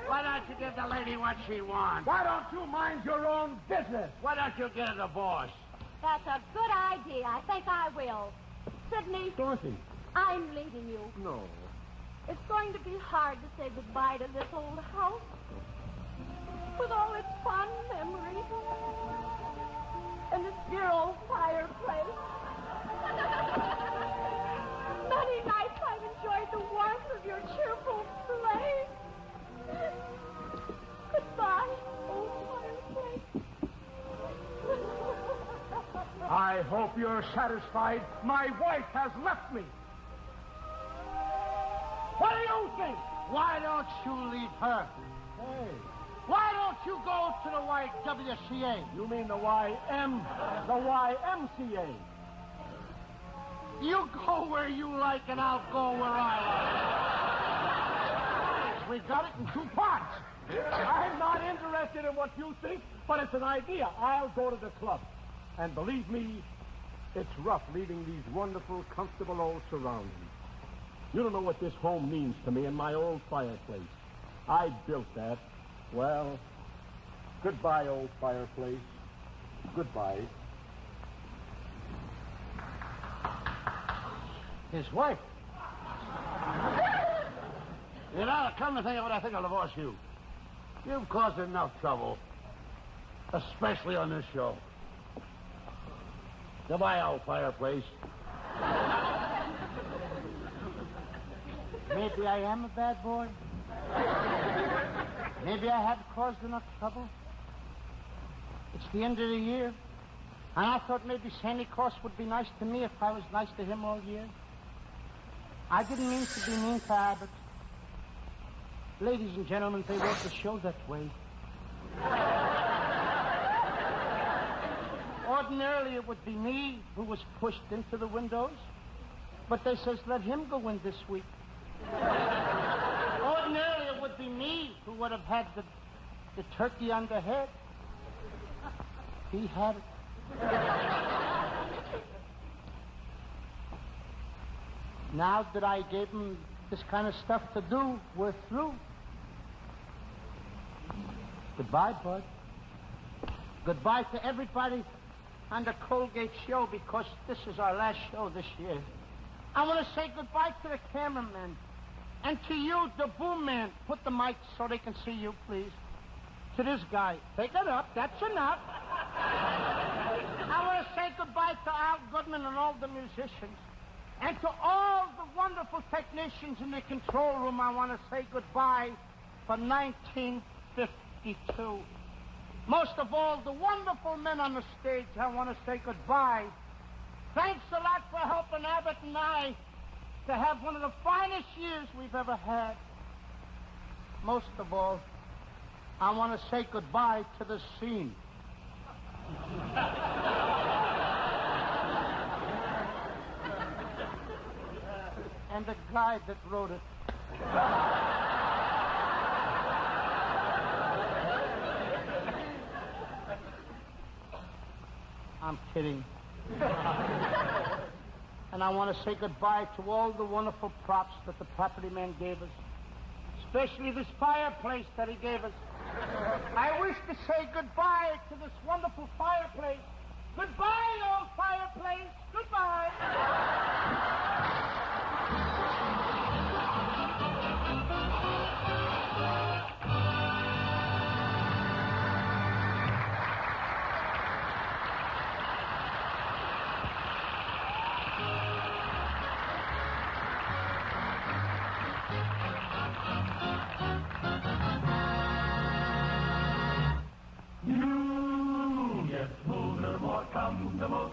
Why don't you give the lady what she wants? Why don't you mind your own business? Why don't you get a divorce? That's a good idea. I think I will. Sidney, Dorothy. I'm leaving you. No. It's going to be hard to say goodbye to this old house with all its fond memories and this dear old fireplace. Many nights I've enjoyed the warmth of your cheerful play. Goodbye, old fireplace. I hope you're satisfied. My wife has left me. What do you think? Why don't you leave her? Hey. Why don't you go to the YWCA? You mean the YMCA. You go where you like, and I'll go where I like. We got it in 2 parts. I'm not interested in what you think, but it's an idea. I'll go to the club. And believe me, it's rough leaving these wonderful, comfortable old surroundings. You don't know what this home means to me and my old fireplace. I built that. Well, goodbye, old fireplace. Goodbye. His wife. You know, come to think of it, I think I'll divorce you. You've caused enough trouble, especially on this show. Goodbye, old fireplace. Maybe I am a bad boy. Maybe I have caused enough trouble. It's the end of the year, and I thought maybe Santa Claus would be nice to me if I was nice to him all year. I didn't mean to be mean to Abbott. Ladies and gentlemen, they wrote the show that way. Ordinarily, it would be me who was pushed into the windows, but they says let him go in this week. Ordinarily, it would be me who would have had the turkey on the head. He had it. Now that I gave him this kind of stuff to do, we're through. Goodbye, Bud. Goodbye to everybody on the Colgate show, because this is our last show this year. I want to say goodbye to the cameraman. And to you, the boom man. Put the mic so they can see you, please. To this guy. Take it up. That's enough. I want to say goodbye to Al Goodman and all the musicians. And to all the wonderful technicians in the control room, I want to say goodbye for 1952. Most of all, the wonderful men on the stage, I want to say goodbye. Thanks a lot for helping Abbott and I to have one of the finest years we've ever had. Most of all, I want to say goodbye to the scene. And the guy that wrote it. I'm kidding. And I want to say goodbye to all the wonderful props that the property man gave us, especially this fireplace that he gave us. I wish to say goodbye to this wonderful fireplace. Goodbye, old fireplace. Goodbye.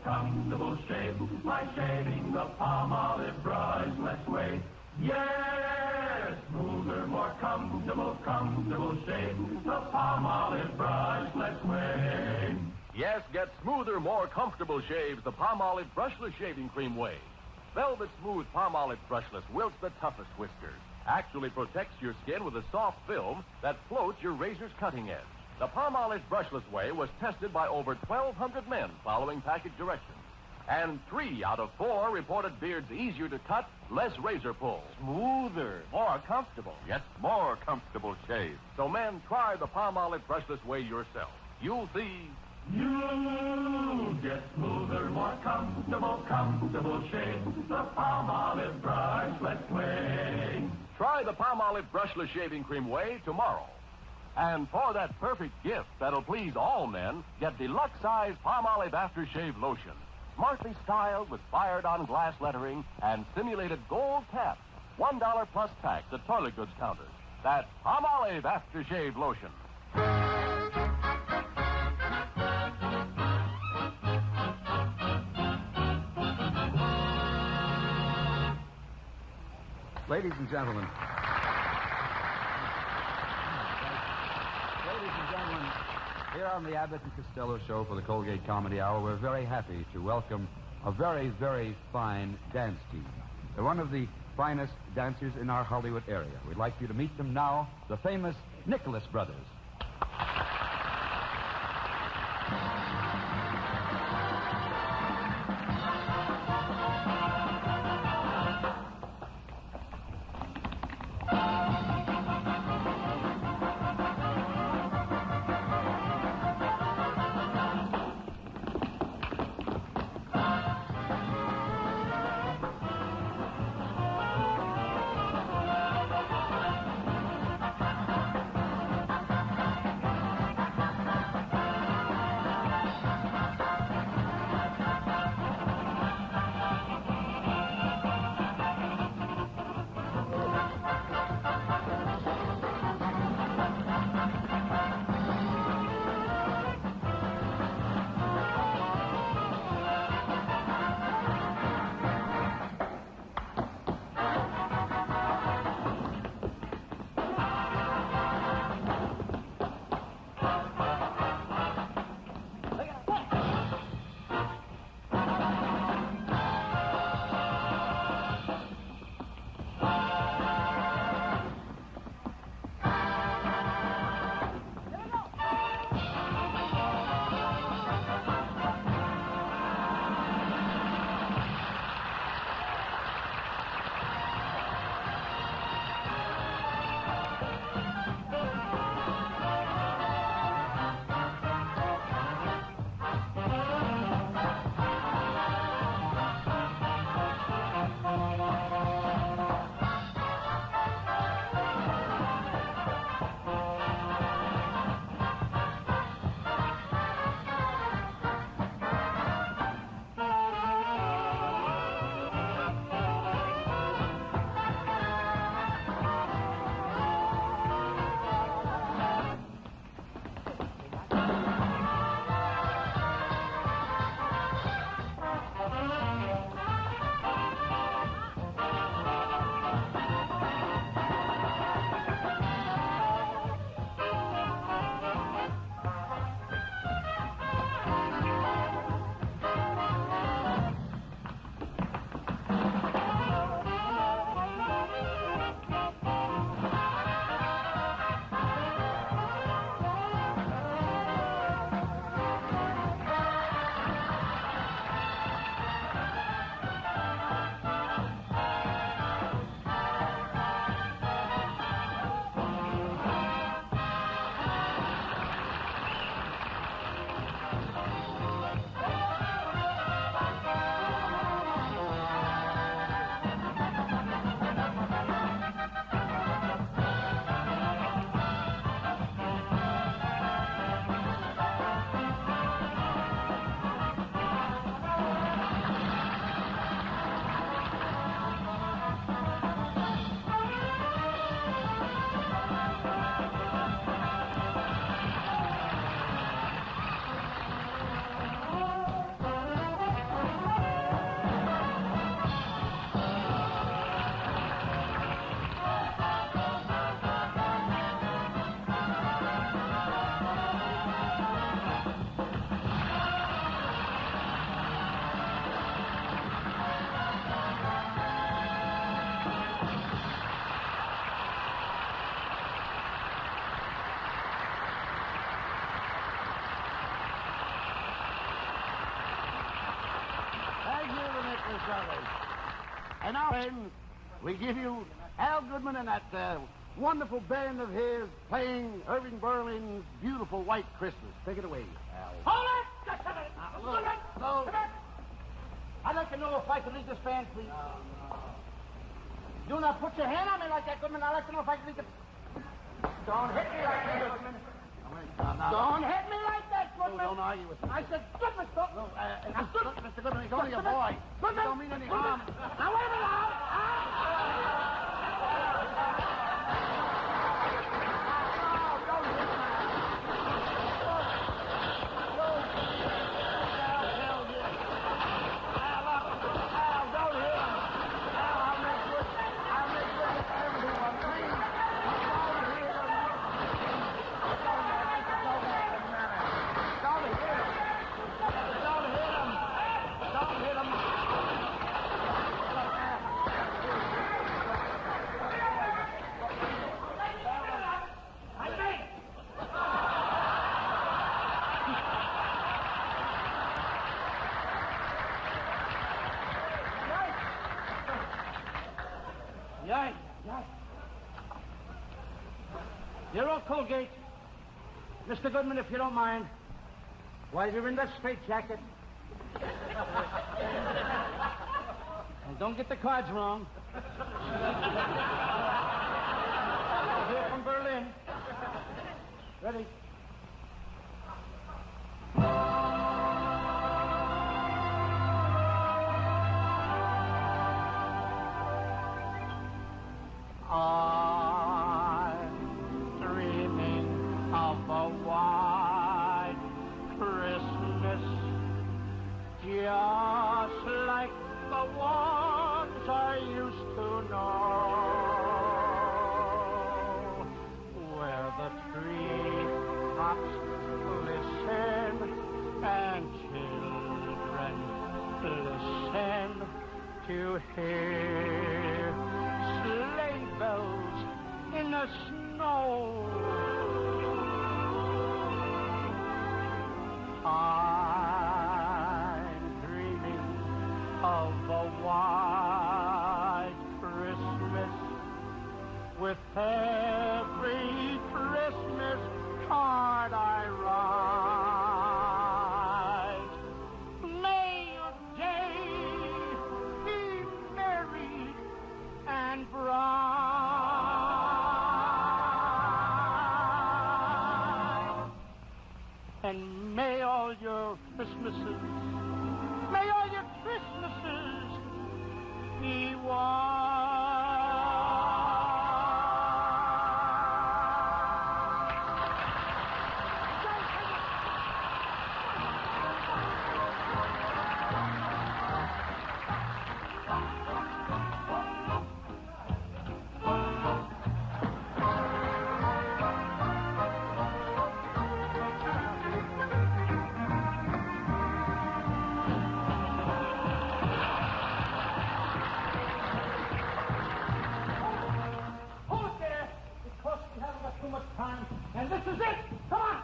Comfortable shave by shaving the palm olive brushless way. Yes, smoother, more comfortable shave the palm olive brushless way. Yes, get smoother, more comfortable shaves the palm olive brushless shaving cream way. Velvet Smooth palm olive brushless wilts the toughest whiskers. Actually protects your skin with a soft film that floats your razor's cutting edge. The palm olive brushless way was tested by over 1,200 men following package directions. And 3 out of 4 reported beards easier to cut, less razor pull. Smoother, more comfortable. Yes, more comfortable shave. So men, try the palm olive brushless way yourself. You'll see. You'll get smoother, more comfortable shave the palm olive brushless way. Try the palm olive brushless shaving cream way tomorrow. And for that perfect gift that'll please all men, get deluxe size palm olive aftershave lotion. Smartly styled with fired-on glass lettering and simulated gold caps. $1 plus tax at toilet goods counters. That's palm olive aftershave lotion. Ladies and gentlemen, here on the Abbot and Costello show for the Colgate Comedy Hour, we're very happy to welcome a very, very fine dance team. They're one of the finest dancers in our Hollywood area. We'd like you to meet them now, the famous Nicholas Brothers. And now, then, we give you Al Goodman and that wonderful band of his playing Irving Berlin's Beautiful White Christmas. Take it away, Al. Hold it! Just a minute. Hello. I'd like to know if I could lead this band, please. Do not put your hand on me like that, Goodman. I'd like to know if I could lead the... Don't hit me like that, Goodman. Don't hit me like that, Goodman. Don't argue with me. I said, Goodman, stop. Look, Mr. Goodman, he's only a boy. Goodman. He don't mean any harm. Now, wait a minute, Al. You're all Colgate. Mr. Goodman, if you don't mind, while you're in that straitjacket, and don't get the cards wrong. I'm here from Berlin. Ready? To hear sleigh bells in the snow. I'm dreaming of a white Christmas with every Christmas card I write. May your day be merry and bright. And may all your Christmases, may all your Christmases be white. And this is it! Come on!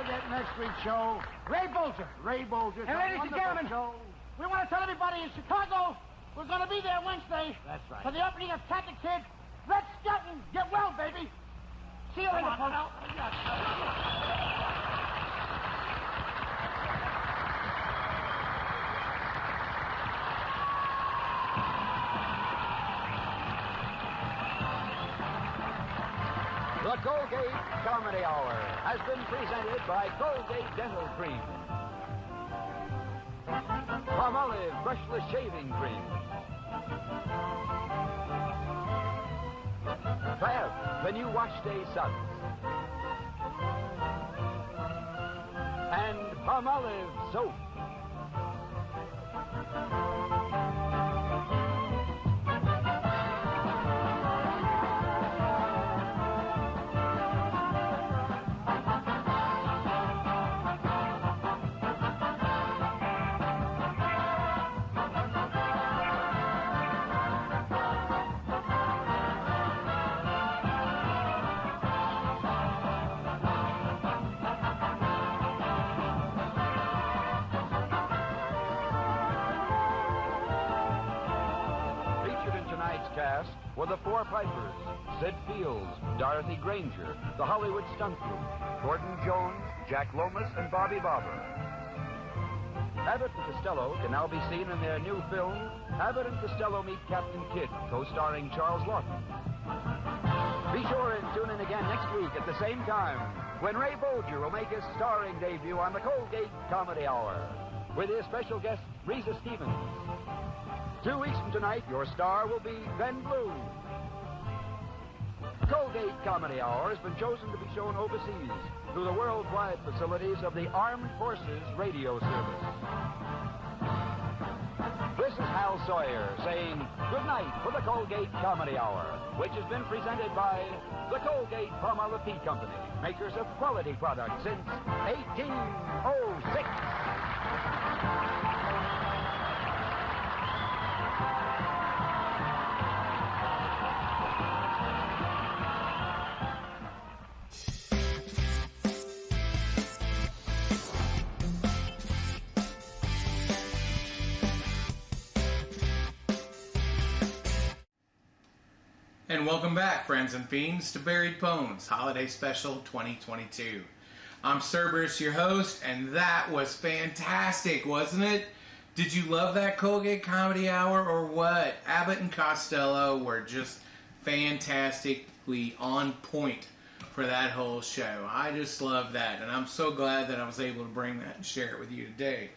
forget next week's show. Ray Bolger. Ray Bolger. And ladies and gentlemen, we want to tell everybody in Chicago we're going to be there Wednesday. That's right. For the opening of Cat the Kid. Let's get well, baby. See you later, folks. The Colgate Comedy Hour has been presented by Colgate Dental Cream, Palmolive Brushless Shaving Cream, Fab, the new wash day suds, and Palmolive Soap. Cast were the Four Pipers, Sid Fields, Dorothy Granger, the Hollywood Stunt Group, Gordon Jones, Jack Lomas, and Bobby Barber. Abbott and Costello can now be seen in their new film, Abbot and Costello Meet Captain Kidd, co-starring Charles Lawton. Be sure and tune in again next week at the same time when Ray Bolger will make his starring debut on the Colgate Comedy Hour with his special guest, Risa Stevens. 2 weeks from tonight, your star will be Ben Blue. Colgate Comedy Hour has been chosen to be shown overseas through the worldwide facilities of the Armed Forces Radio Service. This is Hal Sawyer saying good night for the Colgate Comedy Hour, which has been presented by the Colgate Palmolive Tea Company, makers of quality products since 1806. And welcome back, friends and fiends, to Buried Bones Holiday Special 2022. I'm Cerberus, your host, and that was fantastic, wasn't it? Did you love that Colgate Comedy Hour or what? Abbott and Costello were just fantastically on point for that whole show. I just love that, and I'm so glad that I was able to bring that and share it with you today.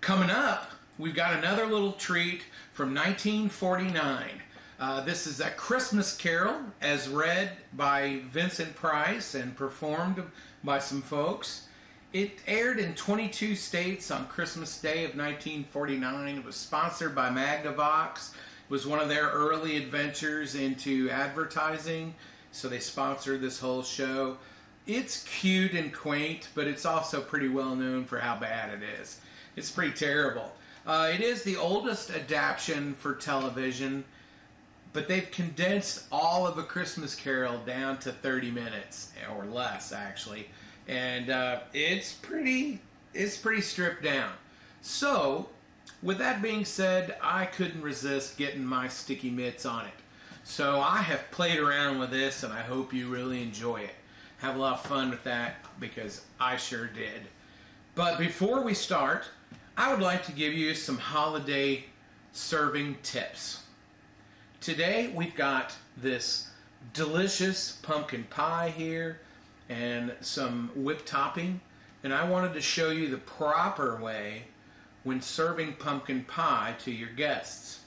Coming up, we've got another little treat from 1949. This is A Christmas Carol, as read by Vincent Price and performed by some folks. It aired in 22 states on Christmas Day of 1949. It was sponsored by Magnavox. It was one of their early adventures into advertising, so they sponsored this whole show. It's cute and quaint, but it's also pretty well known for how bad it is. It's pretty terrible. It is the oldest adaptation for television, but they've condensed all of A Christmas Carol down to 30 minutes, or less, actually. And it's pretty stripped down. So, with that being said, I couldn't resist getting my sticky mitts on it. So I have played around with this, and I hope you really enjoy it. Have a lot of fun with that, because I sure did. But before we start, I would like to give you some holiday serving tips. Today we've got this delicious pumpkin pie here and some whipped topping, and I wanted to show you the proper way when serving pumpkin pie to your guests.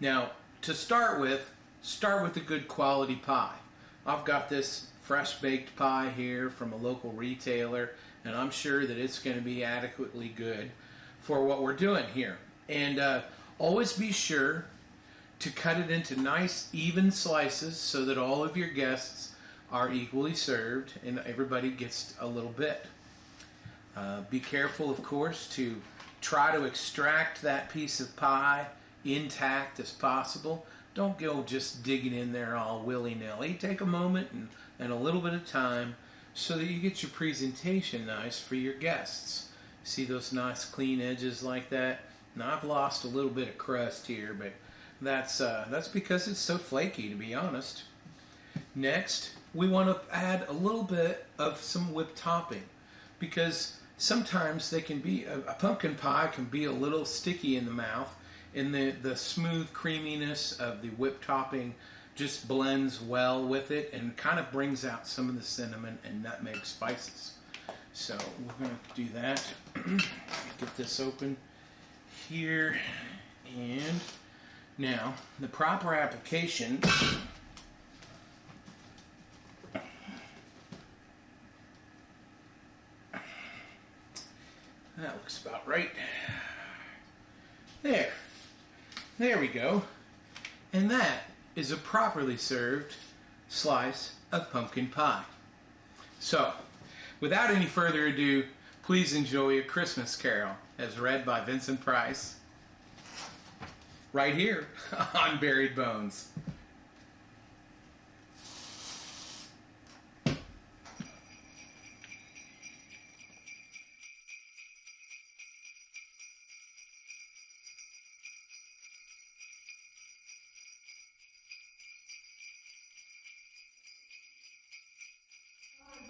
Now, to start with a good quality pie. I've got this fresh baked pie here from a local retailer, and I'm sure that it's going to be adequately good for what we're doing here. And always be sure to cut it into nice even slices so that all of your guests are equally served and everybody gets a little bit. Be careful, of course, to try to extract that piece of pie intact as possible. Don't go just digging in there all willy-nilly. Take a moment and a little bit of time so that you get your presentation nice for your guests. See those nice clean edges like that? Now I've lost a little bit of crust here, but that's because it's so flaky, to be honest. Next, we want to add a little bit of some whipped topping, because sometimes they can be a pumpkin pie can be a little sticky in the mouth, and the smooth creaminess of the whipped topping just blends well with it and kind of brings out some of the cinnamon and nutmeg spices. So we're going to do that. Get this open here, and now the proper application. That looks about right. There we go. And that is a properly served slice of pumpkin pie. So, without any further ado, please enjoy A Christmas Carol, as read by Vincent Price, right here on Buried Bones.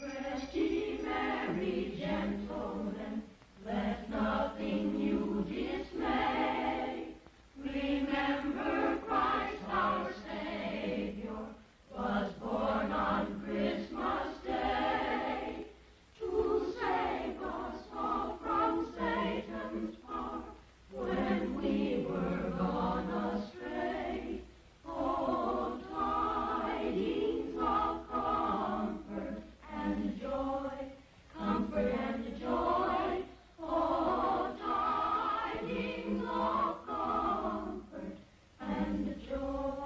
Rest ye merry gentlemen, let nothing you dismay. Remember Christ our Savior was born on Christmas Day, to save us all from Satan's power when we were gone astray. Oh, tidings of comfort and joy, comfort and joy. Oh, tidings of comfort and joy.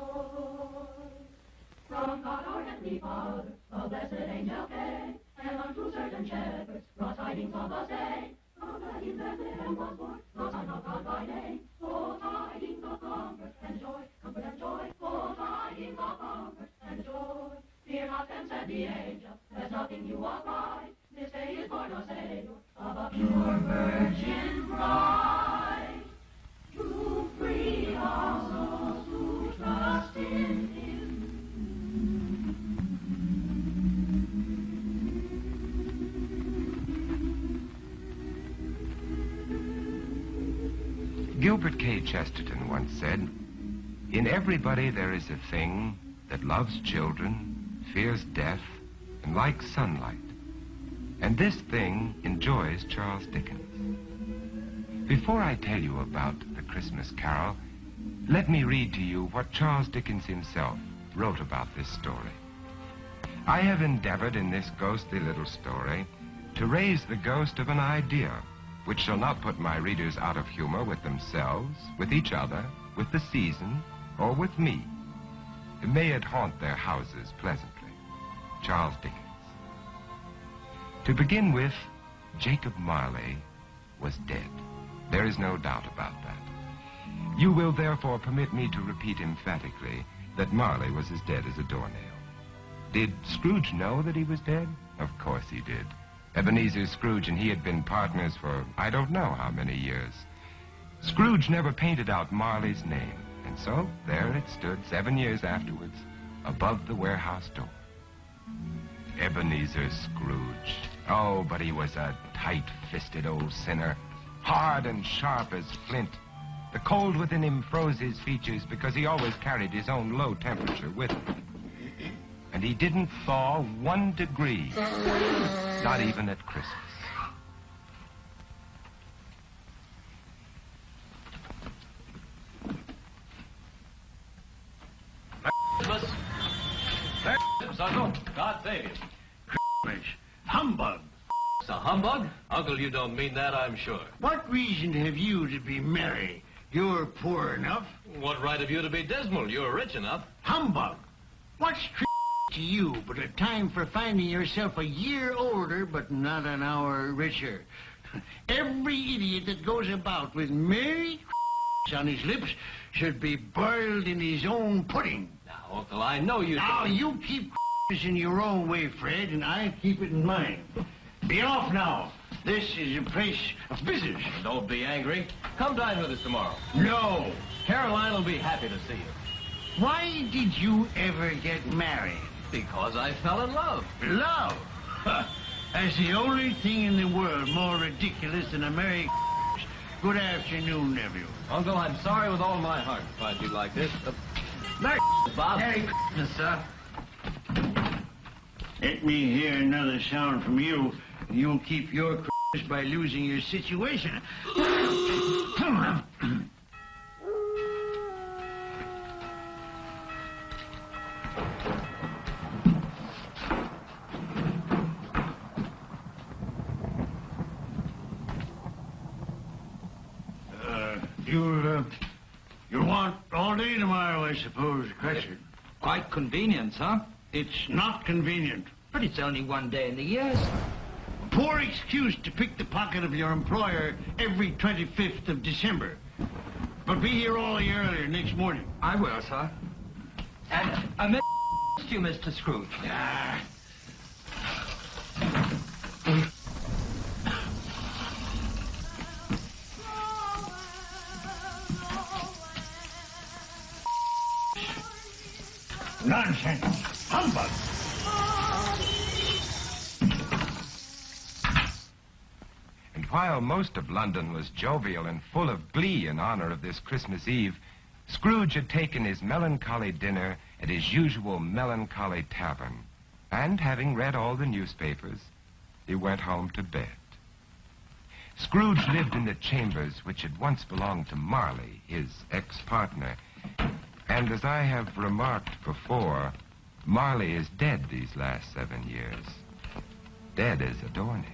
From God our heavenly Father, the blessed angel came, and unto certain shepherds brought tidings of us day. Of that in Bethlehem was born the Son of God by name. Oh, tidings of comfort and joy, comfort and joy. Oh, tidings of comfort and joy. Fear not then, said the angel, there's nothing you are cry. This day is born a Savior of a pure virgin bride, to free our souls who trust in Him. Gilbert K. Chesterton once said, "In everybody there is a thing that loves children, fears death, and likes sunlight. And this thing enjoys Charles Dickens." Before I tell you about A Christmas Carol, let me read to you what Charles Dickens himself wrote about this story. I have endeavored in this ghostly little story to raise the ghost of an idea which shall not put my readers out of humor with themselves, with each other, with the season, or with me. May it haunt their houses pleasantly. Charles Dickens. To begin with, Jacob Marley was dead. There is no doubt about that. You will therefore permit me to repeat emphatically that Marley was as dead as a doornail. Did Scrooge know that he was dead? Of course he did. Ebenezer Scrooge and he had been partners for I don't know how many years. Scrooge never painted out Marley's name, and so there it stood 7 years afterwards above the warehouse door. Ebenezer Scrooge. Oh, but he was a tight-fisted old sinner, hard and sharp as flint. The cold within him froze his features because he always carried his own low temperature with him. And he didn't thaw 1 degree, not even at Christmas. Christmas. Christmas, Uncle. God save you. Christmas. Humbug. It's a humbug? Uncle, you don't mean that, I'm sure. What reason have you to be merry? You're poor enough. What right have you to be dismal? You're rich enough. Humbug. What's to you but a time for finding yourself a year older but not an hour richer? Every idiot that goes about with merry on his lips should be boiled in his own pudding. Now, Uncle, I know you... Now, you keep is in your own way, Fred, and I keep it in mind. Be off now. This is a place of business. Don't be angry. Come dine with us tomorrow. No. Caroline will be happy to see you. Why did you ever get married? Because I fell in love. Love? Huh. That's the only thing in the world more ridiculous than a married. Good afternoon, nephew. Uncle, I'm sorry with all my heart to find you like this. Merry Bob. Merry Christmas, sir. Let me hear another sound from you. You'll keep your Christmas by losing your situation. You'll want all day tomorrow, I suppose, Crutcher. Quite convenient, huh? It's not convenient. But it's only one day in the year, sir. Poor excuse to pick the pocket of your employer every 25th of December. But be here all the earlier next morning. I will, sir. And I missed you, Mr. Scrooge. Nonsense. Humbug. And while most of London was jovial and full of glee in honor of this Christmas Eve, Scrooge had taken his melancholy dinner at his usual melancholy tavern. And having read all the newspapers, he went home to bed. Scrooge lived in the chambers which had once belonged to Marley, his ex-partner. And as I have remarked before, Marley is dead these last 7 years. Dead as a doornail.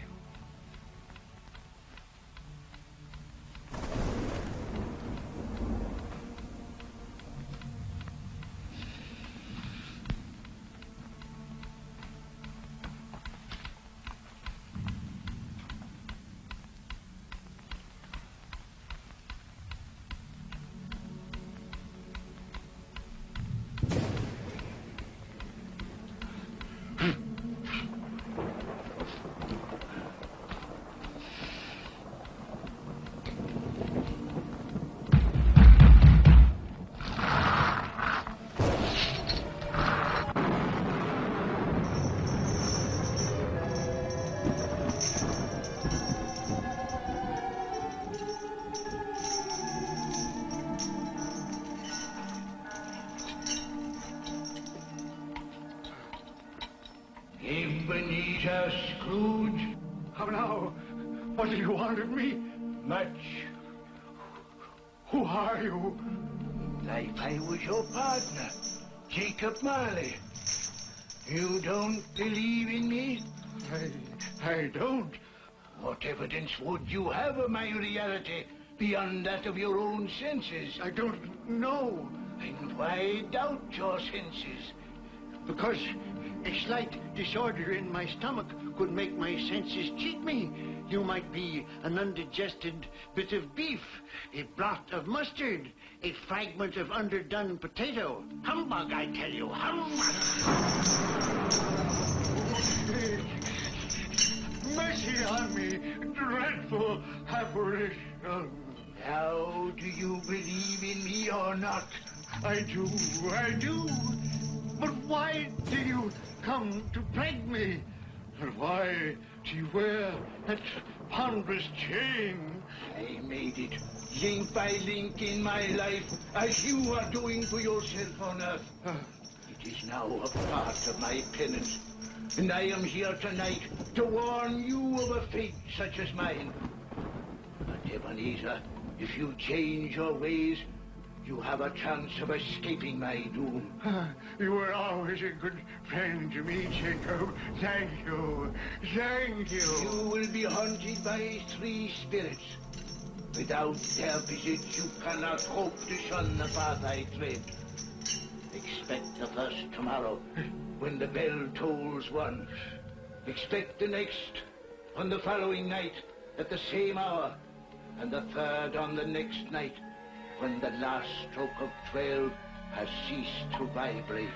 Ebenezer Scrooge? How now? What do you want of me? Much. Who are you? Like I was your partner, Jacob Marley. You don't believe in me? I don't. What evidence would you have of my reality beyond that of your own senses? I don't know. And why doubt your senses? Because a slight disorder in my stomach could make my senses cheat me. You might be an undigested bit of beef, a blot of mustard, a fragment of underdone potato. Humbug, I tell you, humbug! Mercy on me, dreadful apparition. Now, do you believe in me or not? I do. But why do you come to plague me? And why do you wear that ponderous chain? I made it link by link in my life, as you are doing to yourself on earth. It is now a part of my penance, and I am here tonight to warn you of a fate such as mine. But Ebenezer, if you change your ways, you have a chance of escaping my doom. You were always a good friend to me, Jacob. Thank you. You will be haunted by 3 spirits. Without their visits, you cannot hope to shun the path I tread. Expect the first tomorrow, when the bell tolls 1. Expect the next on the following night at the same hour, and the third on the next night, when the last stroke of 12 has ceased to vibrate.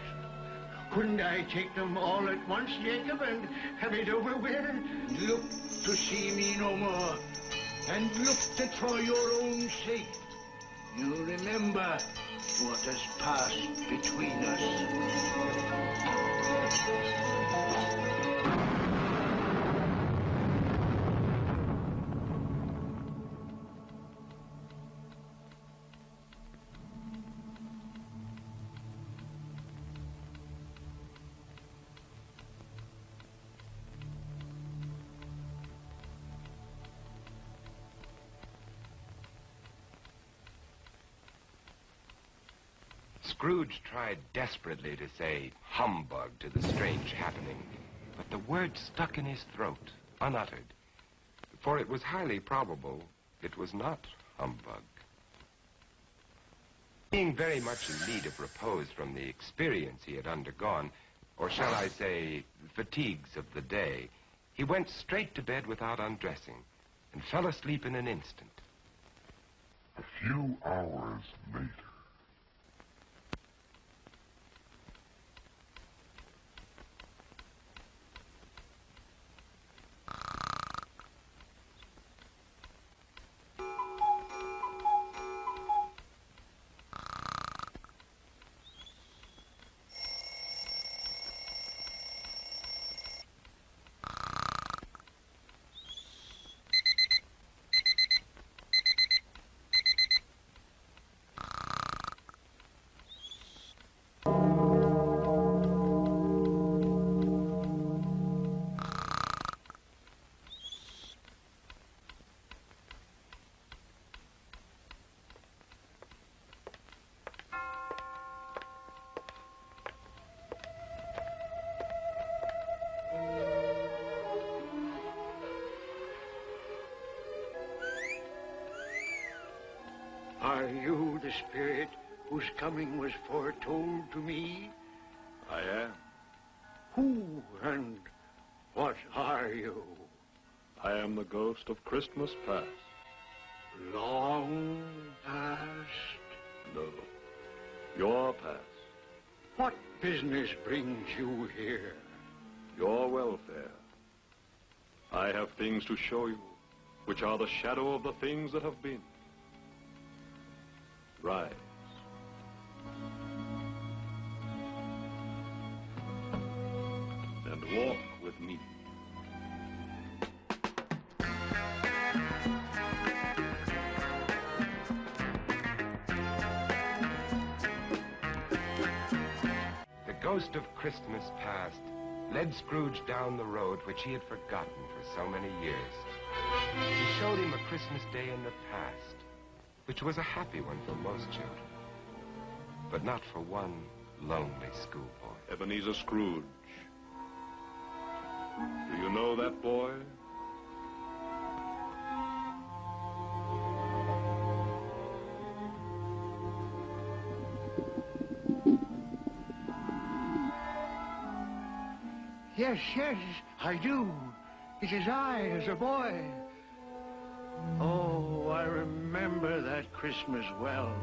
Couldn't I take them all at once, Jacob, and have it over with? Look to see me no more, and look that for your own sake you remember what has passed between us. Scrooge tried desperately to say humbug to the strange happening, but the word stuck in his throat, unuttered. For it was highly probable it was not humbug. Being very much in need of repose from the experience he had undergone, or shall I say, fatigues of the day, he went straight to bed without undressing, and fell asleep in an instant. A few hours later. Are you the spirit whose coming was foretold to me? I am. Who and what are you? I am the ghost of Christmas past. Long past? No. Your past. What business brings you here? Your welfare. I have things to show you, which are the shadow of the things that have been. Rise. And walk with me. The ghost of Christmas past led Scrooge down the road which he had forgotten for so many years. He showed him a Christmas day in the past, which was a happy one for most children, but not for one lonely schoolboy. Ebenezer Scrooge. Do you know that boy? Yes, I do. It is I as a boy. Oh, I remember that Christmas well.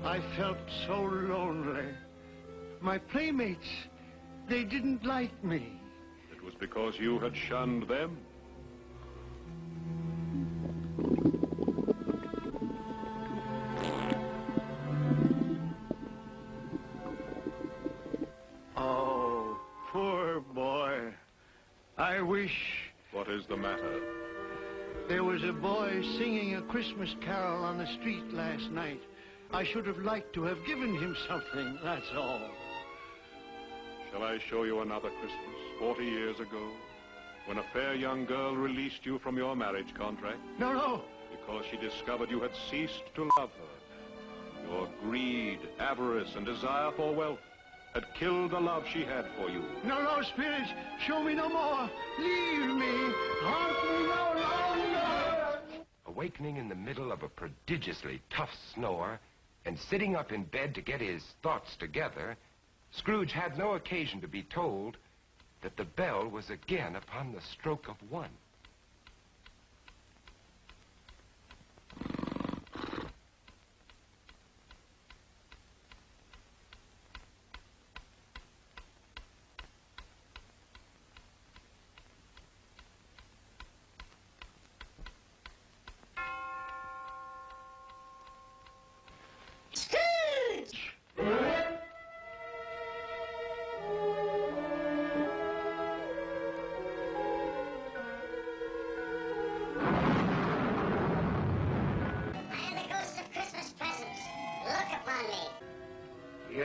I felt so lonely. My playmates, they didn't like me. It was because you had shunned them. Oh, poor boy. I wish... What is the matter? There was a boy singing a Christmas carol on the street last night. I should have liked to have given him something, that's all. Shall I show you another Christmas, 40 years ago, when a fair young girl released you from your marriage contract? No. Because she discovered you had ceased to love her. Your greed, avarice, and desire for wealth had killed the love she had for you. No, spirit, show me no more. Leave me. Haunt me no longer. Awakening in the middle of a prodigiously tough snore and sitting up in bed to get his thoughts together, Scrooge had no occasion to be told that the bell was again upon the stroke of one.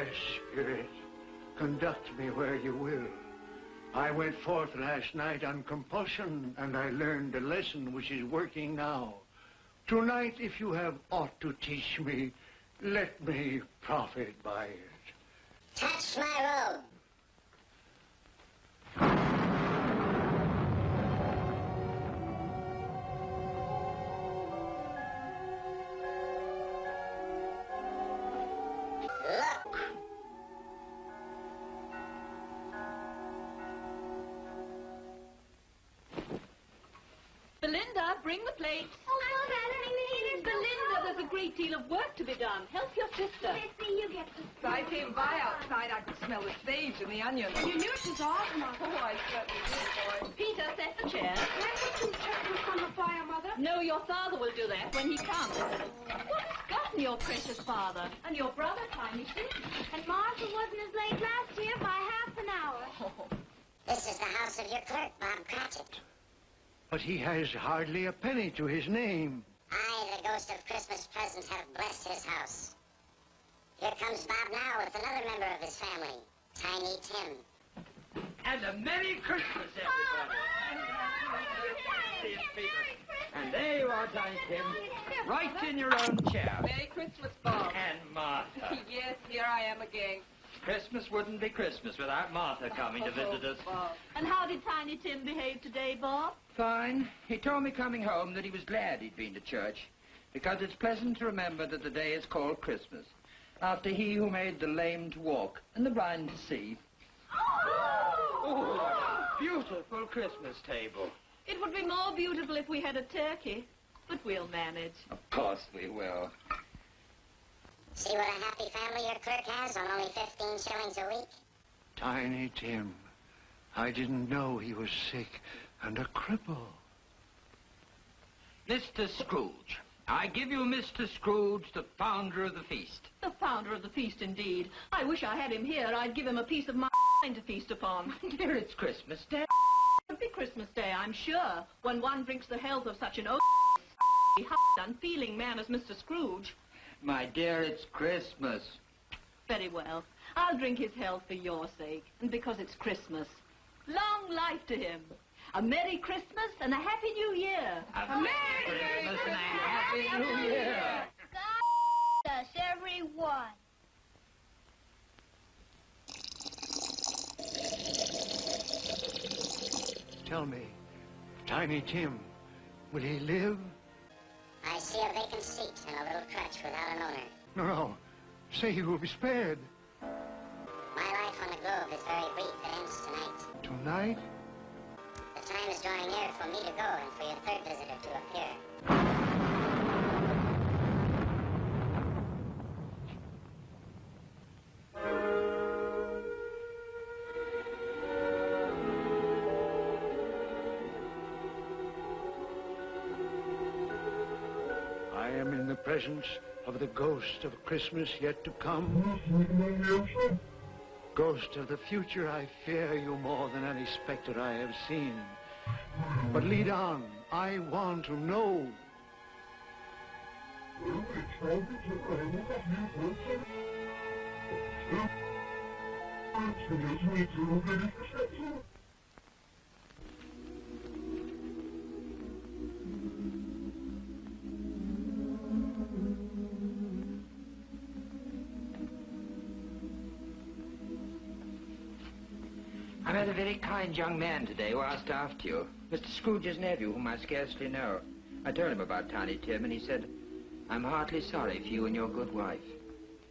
Yes, Spirit, conduct me where you will. I went forth last night on compulsion, and I learned a lesson which is working now. Tonight, if you have aught to teach me, let me profit by it. Touch my robe. Look. Belinda, bring the plates. Oh, Mother, Belinda, there's a great deal of work to be done. Help your sister. Missy, you get the... If I came by outside, I could smell the sage and the onions. You knew it was off, Mother. Oh, I certainly did, boy. Peter, set the chair. Can I put some chocolates on the fire, Mother? No, your father will do that when he comes. What has gotten your precious father? And your brother, Tiny Tim? And Martha wasn't as late last year by half an hour. Oh. This is the house of your clerk, Bob Cratchit. But he has hardly a penny to his name. I, the ghost of Christmas present, have blessed his house. Here comes Bob now with another member of his family, Tiny Tim. And a Merry Christmas, everybody. And there you are, Tiny Tim, right in your own chair. Merry Christmas, Bob. And Martha. Yes, here I am again. Christmas wouldn't be Christmas without Martha coming to visit us. Bob. And how did Tiny Tim behave today, Bob? Fine. He told me coming home that he was glad he'd been to church, because it's pleasant to remember that the day is called Christmas, after he who made the lame to walk and the blind to see. Oh, beautiful Christmas table. It would be more beautiful if we had a turkey, but we'll manage. Of course we will. See what a happy family your clerk has on only 15 shillings a week? Tiny Tim. I didn't know he was sick and a cripple. Mr. Scrooge. I give you Mr. Scrooge, the founder of the feast. The founder of the feast, indeed. I wish I had him here. I'd give him a piece of my to feast upon. Dear, it's Christmas Day. It would be Christmas Day, I'm sure, when one drinks the health of such an unfeeling man as Mr. Scrooge. My dear, it's Christmas. Very well. I'll drink his health for your sake, and because it's Christmas. Long life to him. A Merry Christmas and a Happy New Year. A Merry Christmas and a Happy New Year. God bless everyone. Tell me, Tiny Tim, will he live? I see a vacant seat and a little crutch without an owner. No. Say he will be spared. My life on the globe is very brief. It ends tonight. Tonight? The time is drawing near for me to go and for your third visitor to appear. I am in the presence of the ghost of Christmas yet to come. Ghost of the future, I fear you more than any specter I have seen. But lead on. I want to know. I met a very kind young man today who asked after you. Mr. Scrooge's nephew, whom I scarcely know. I told him about Tiny Tim, and he said, I'm heartily sorry for you and your good wife.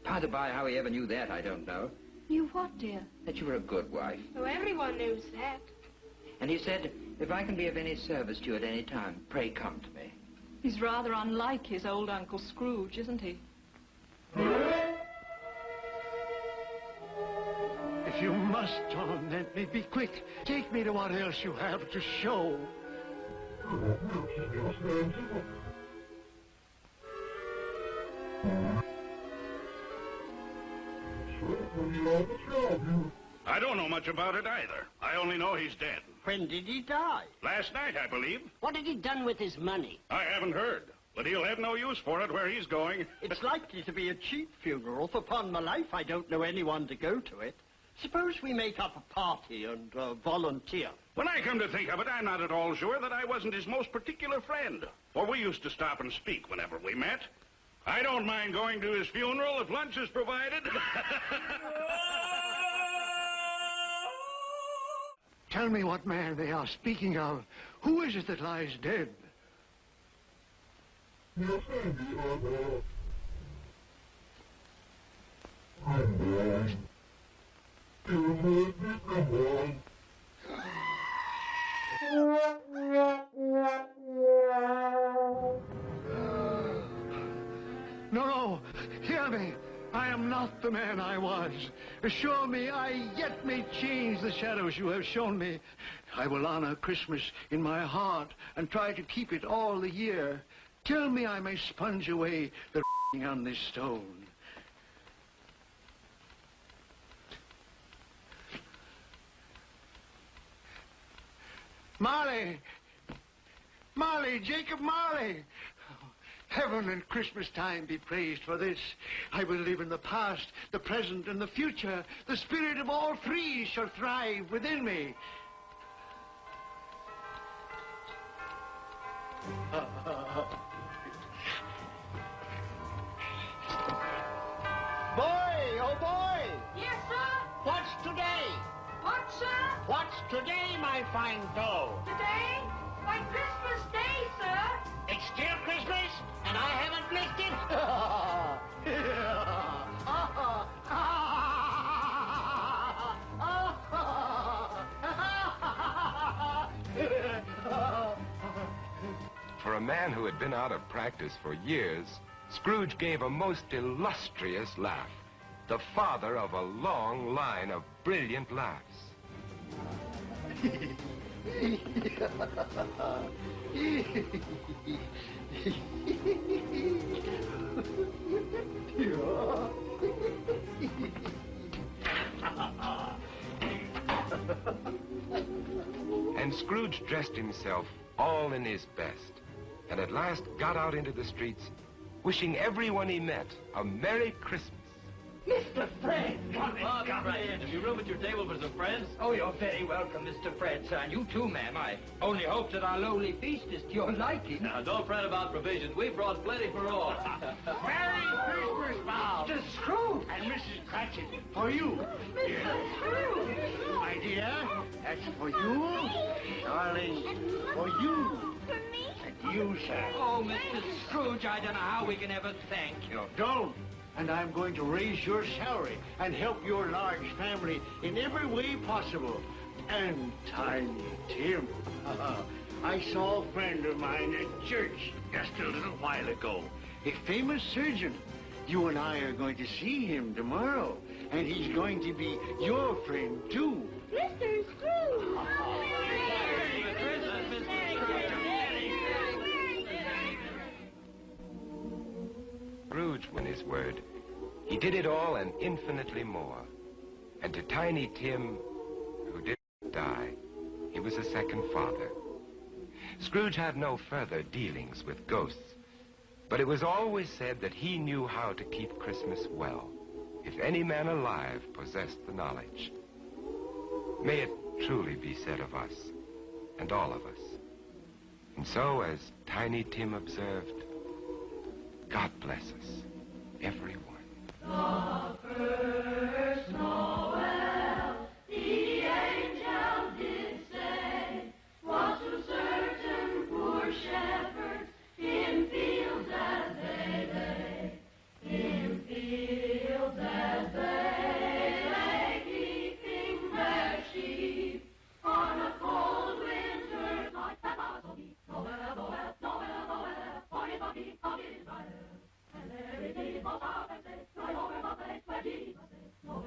By the by, how he ever knew that, I don't know. You what, dear? That you were a good wife. Oh, everyone knows that. And he said, if I can be of any service to you at any time, pray come to me. He's rather unlike his old Uncle Scrooge, isn't he? If you must torment me, be quick. Take me to what else you have to show. I don't know much about it either. I only know he's dead. When did he die? Last night, I believe. What had he done with his money? I haven't heard. But he'll have no use for it where he's going. It's likely to be a cheap funeral, for upon my life I don't know anyone to go to it. Suppose we make up a party and volunteer. When I come to think of it, I'm not at all sure that I wasn't his most particular friend. For we used to stop and speak whenever we met. I don't mind going to his funeral if lunch is provided. Tell me what man they are speaking of. Who is it that lies dead? No, hear me. I am not the man I was. Assure me I yet may change the shadows you have shown me. I will honor Christmas in my heart and try to keep it all the year. Tell me I may sponge away the on this stone. Marley! Marley! Jacob Marley! Heaven and Christmas time be praised for this. I will live in the past, the present, and the future. The spirit of all three shall thrive within me. Boy, oh boy! Yes, sir? What's today? What, sir? What's today, my fine fellow? Today? Why, Christmas Day, sir. It's still Christmas, and I haven't missed it. For a man who had been out of practice for years, Scrooge gave a most illustrious laugh, the father of a long line of brilliant laughs. And Scrooge dressed himself all in his best, and at last got out into the streets, wishing everyone he met a Merry Christmas. Mr. Fred! Come in. Have you room at your table for some friends? Oh, you're very welcome, Mr. Fred, sir. And you too, ma'am. I only hope that our lowly feast is to your liking. Now, don't fret about provisions. We brought plenty for all. Merry Christmas, Bob! Mr. Scrooge! And Mrs. Cratchit, For you. Mr. Scrooge! My dear, that's for you. Darling, for you. For me? And you, sir. Oh, Mr. Scrooge, I don't know how we can ever thank you. Don't. And I'm going to raise your salary and help your large family in every way possible. And Tiny Tim. I saw a friend of mine at church just a little while ago. A famous surgeon. You and I are going to see him tomorrow. And he's going to be your friend, too. Mr. Scrooge! Scrooge went his word. He did it all and infinitely more. And to Tiny Tim, who didn't die, he was a second father. Scrooge had no further dealings with ghosts, but it was always said that he knew how to keep Christmas well, if any man alive possessed the knowledge. May it truly be said of us, and all of us. And so, as Tiny Tim observed, God bless us, everyone. The first Noel, the angel did say, was to certain poor shepherds in fields as they lay, in fields as they lay, keeping their sheep on a cold winter's night. Noel, Noel, Noel, Noel, for his body of Israel. And every day goes out and says, fly over the place where Jesus is. Noel,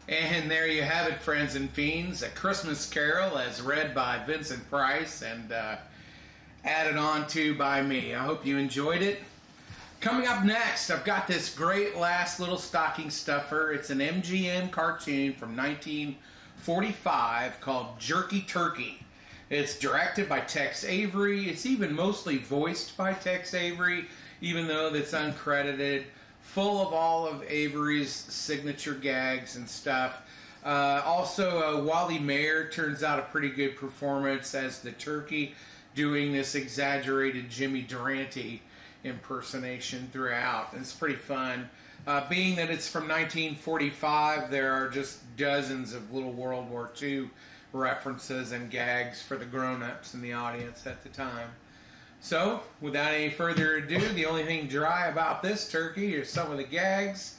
And there you have it, friends and fiends. A Christmas Carol as read by Vincent Price and added on to by me. I hope you enjoyed it. Coming up next, I've got this great last little stocking stuffer. It's an MGM cartoon from 1945 called Jerky Turkey. It's directed by Tex Avery. It's even mostly voiced by Tex Avery, even though that's uncredited. Full of all of Avery's signature gags and stuff. Also, Wally Mayer turns out a pretty good performance as the turkey, doing this exaggerated Jimmy Durante impersonation throughout. It's pretty fun. Being that it's from 1945, there are just dozens of little World War II references and gags for the grown-ups in the audience at the time. So, without any further ado, the only thing dry about this turkey are some of the gags.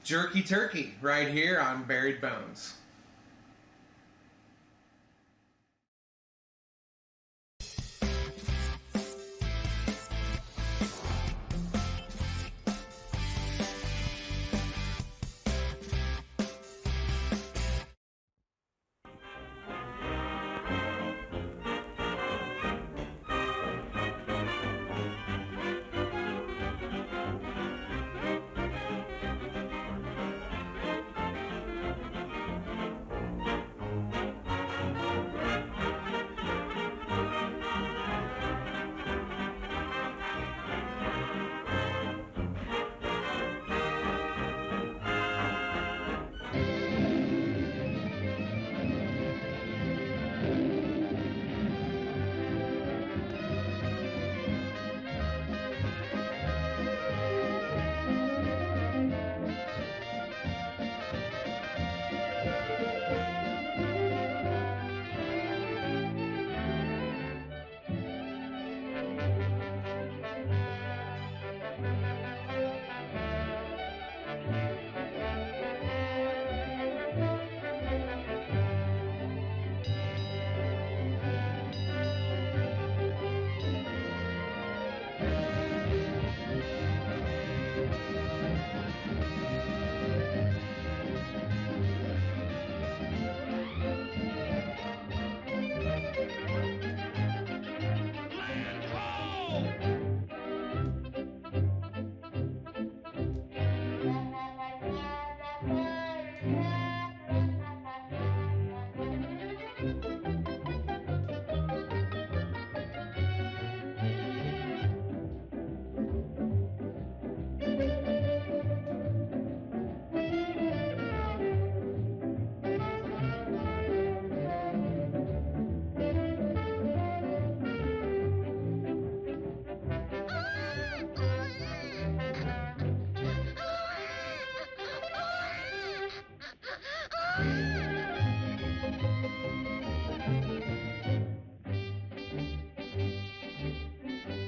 Jerky Turkey, right here on Buried Bones.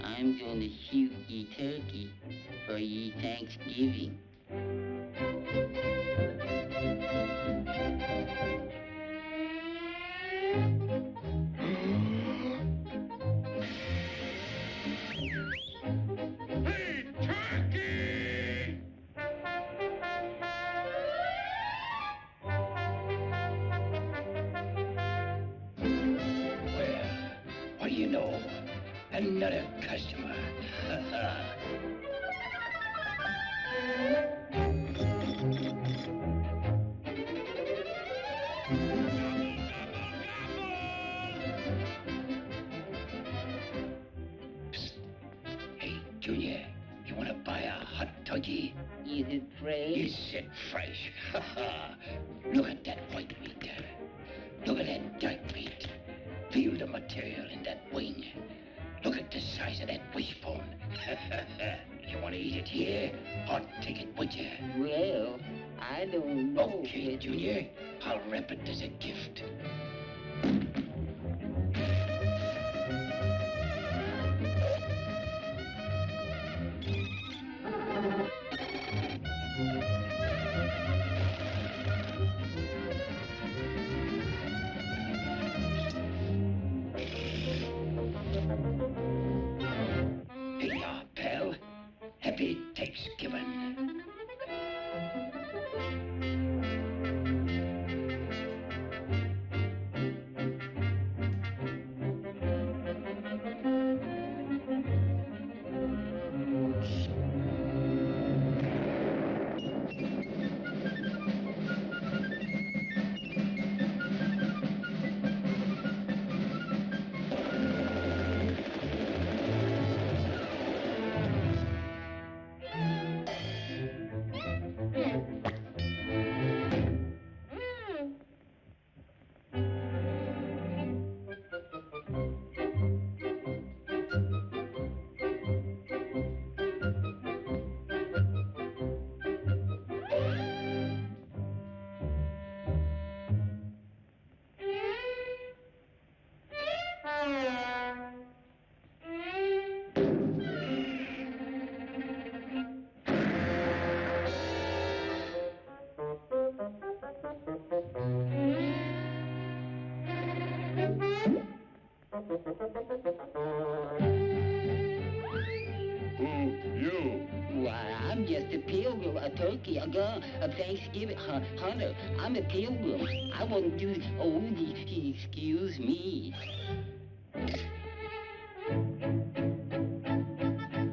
I'm going to shoot ye turkey for ye Thanksgiving. What do you know? Another customer. Hey, Junior, you want to buy a hot turkey? Is it fresh? Is it fresh? Look at that white meat there. Look at that dark meat. Feel the material in that wing. Look at the size of that wishbone. You want to eat it here or take it with you? Well, I don't know. Okay, Junior. I'll wrap it as a gift. Pal. Happy Thanksgiving. turkey. I got a Thanksgiving. Hunter, I'm a pilgrim. I won't do... Oh, excuse me.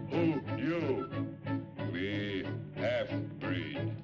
Who, you? We half-breed.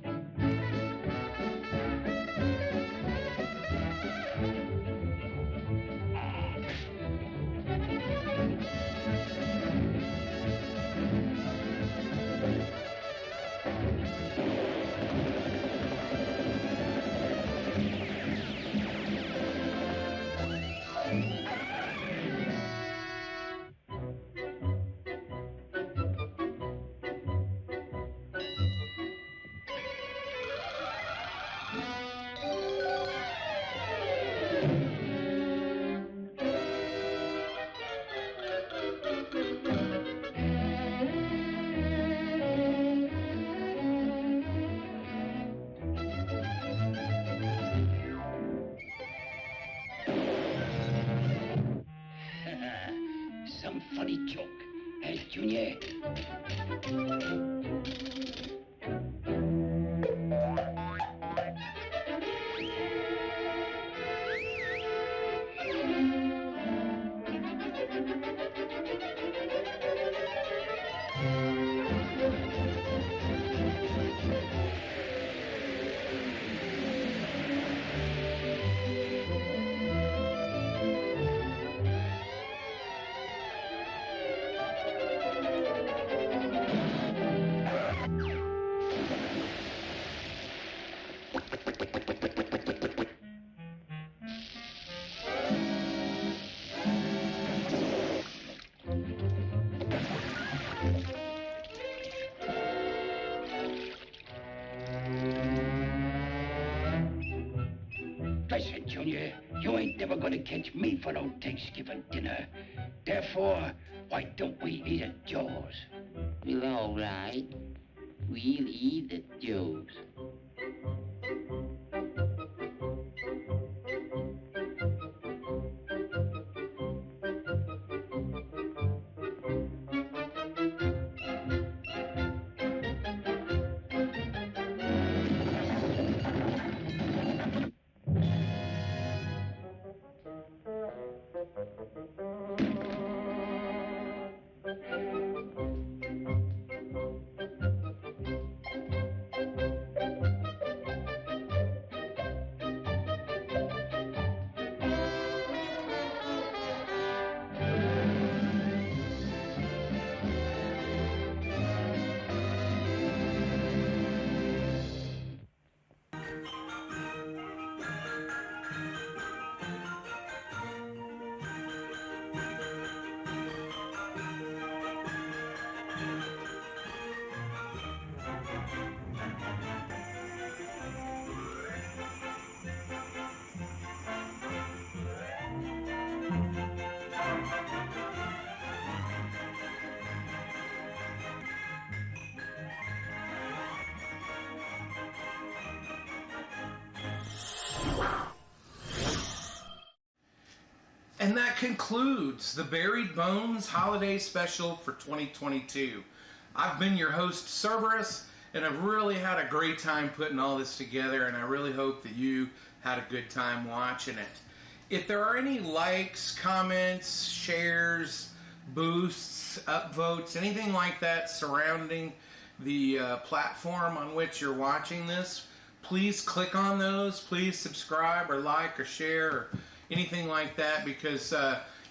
Some funny joke, eh, Junior? Listen, Junior, you ain't never gonna catch me for no Thanksgiving dinner. Therefore, why don't we eat at Joe's? Well, all right. We'll eat at Joe's. And that concludes the Buried Bones Holiday Special for 2022. I've been your host, Cerberus, and I've really had a great time putting all this together, and I really hope that you had a good time watching it. If there are any likes, comments, shares, boosts, upvotes, anything like that surrounding the platform on which you're watching this, please click on those. Please subscribe or like or share or anything like that, because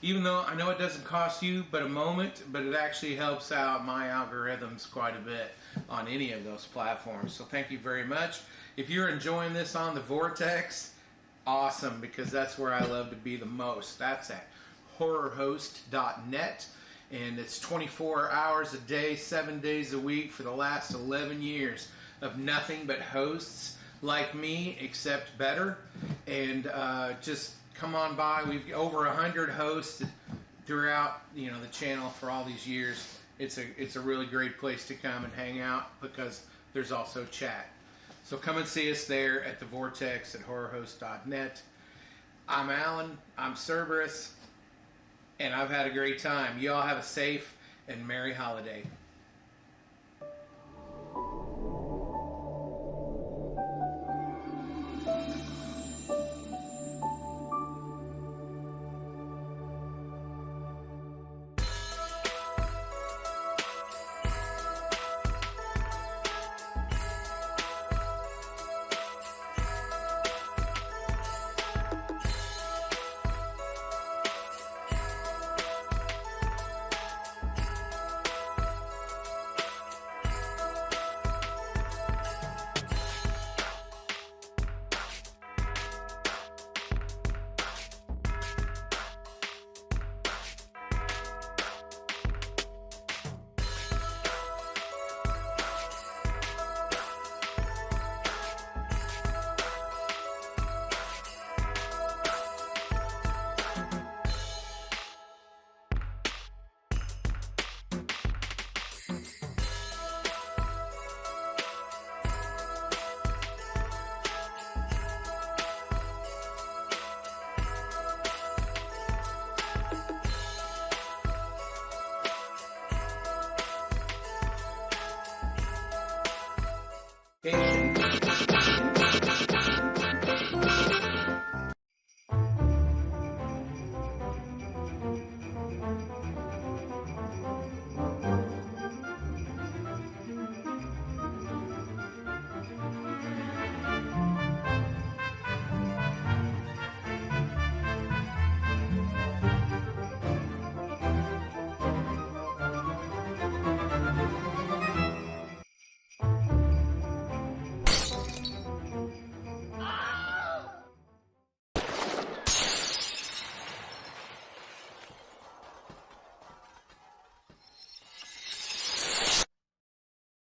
even though I know it doesn't cost you but a moment, but it actually helps out my algorithms quite a bit on any of those platforms. So thank you very much. If you're enjoying this on the Vortex, awesome, because that's where I love to be the most. That's at horrorhost.net, and it's 24 hours a day, 7 days a week for the last 11 years of nothing but hosts like me, except better. And just come on by. We've over 100 hosts throughout, the channel for all these years. It's a really great place to come and hang out, because there's also chat. So come and see us there at the Vortex at horrorhost.net. I'm Alan. I'm Cerberus, and I've had a great time. You all have a safe and merry holiday.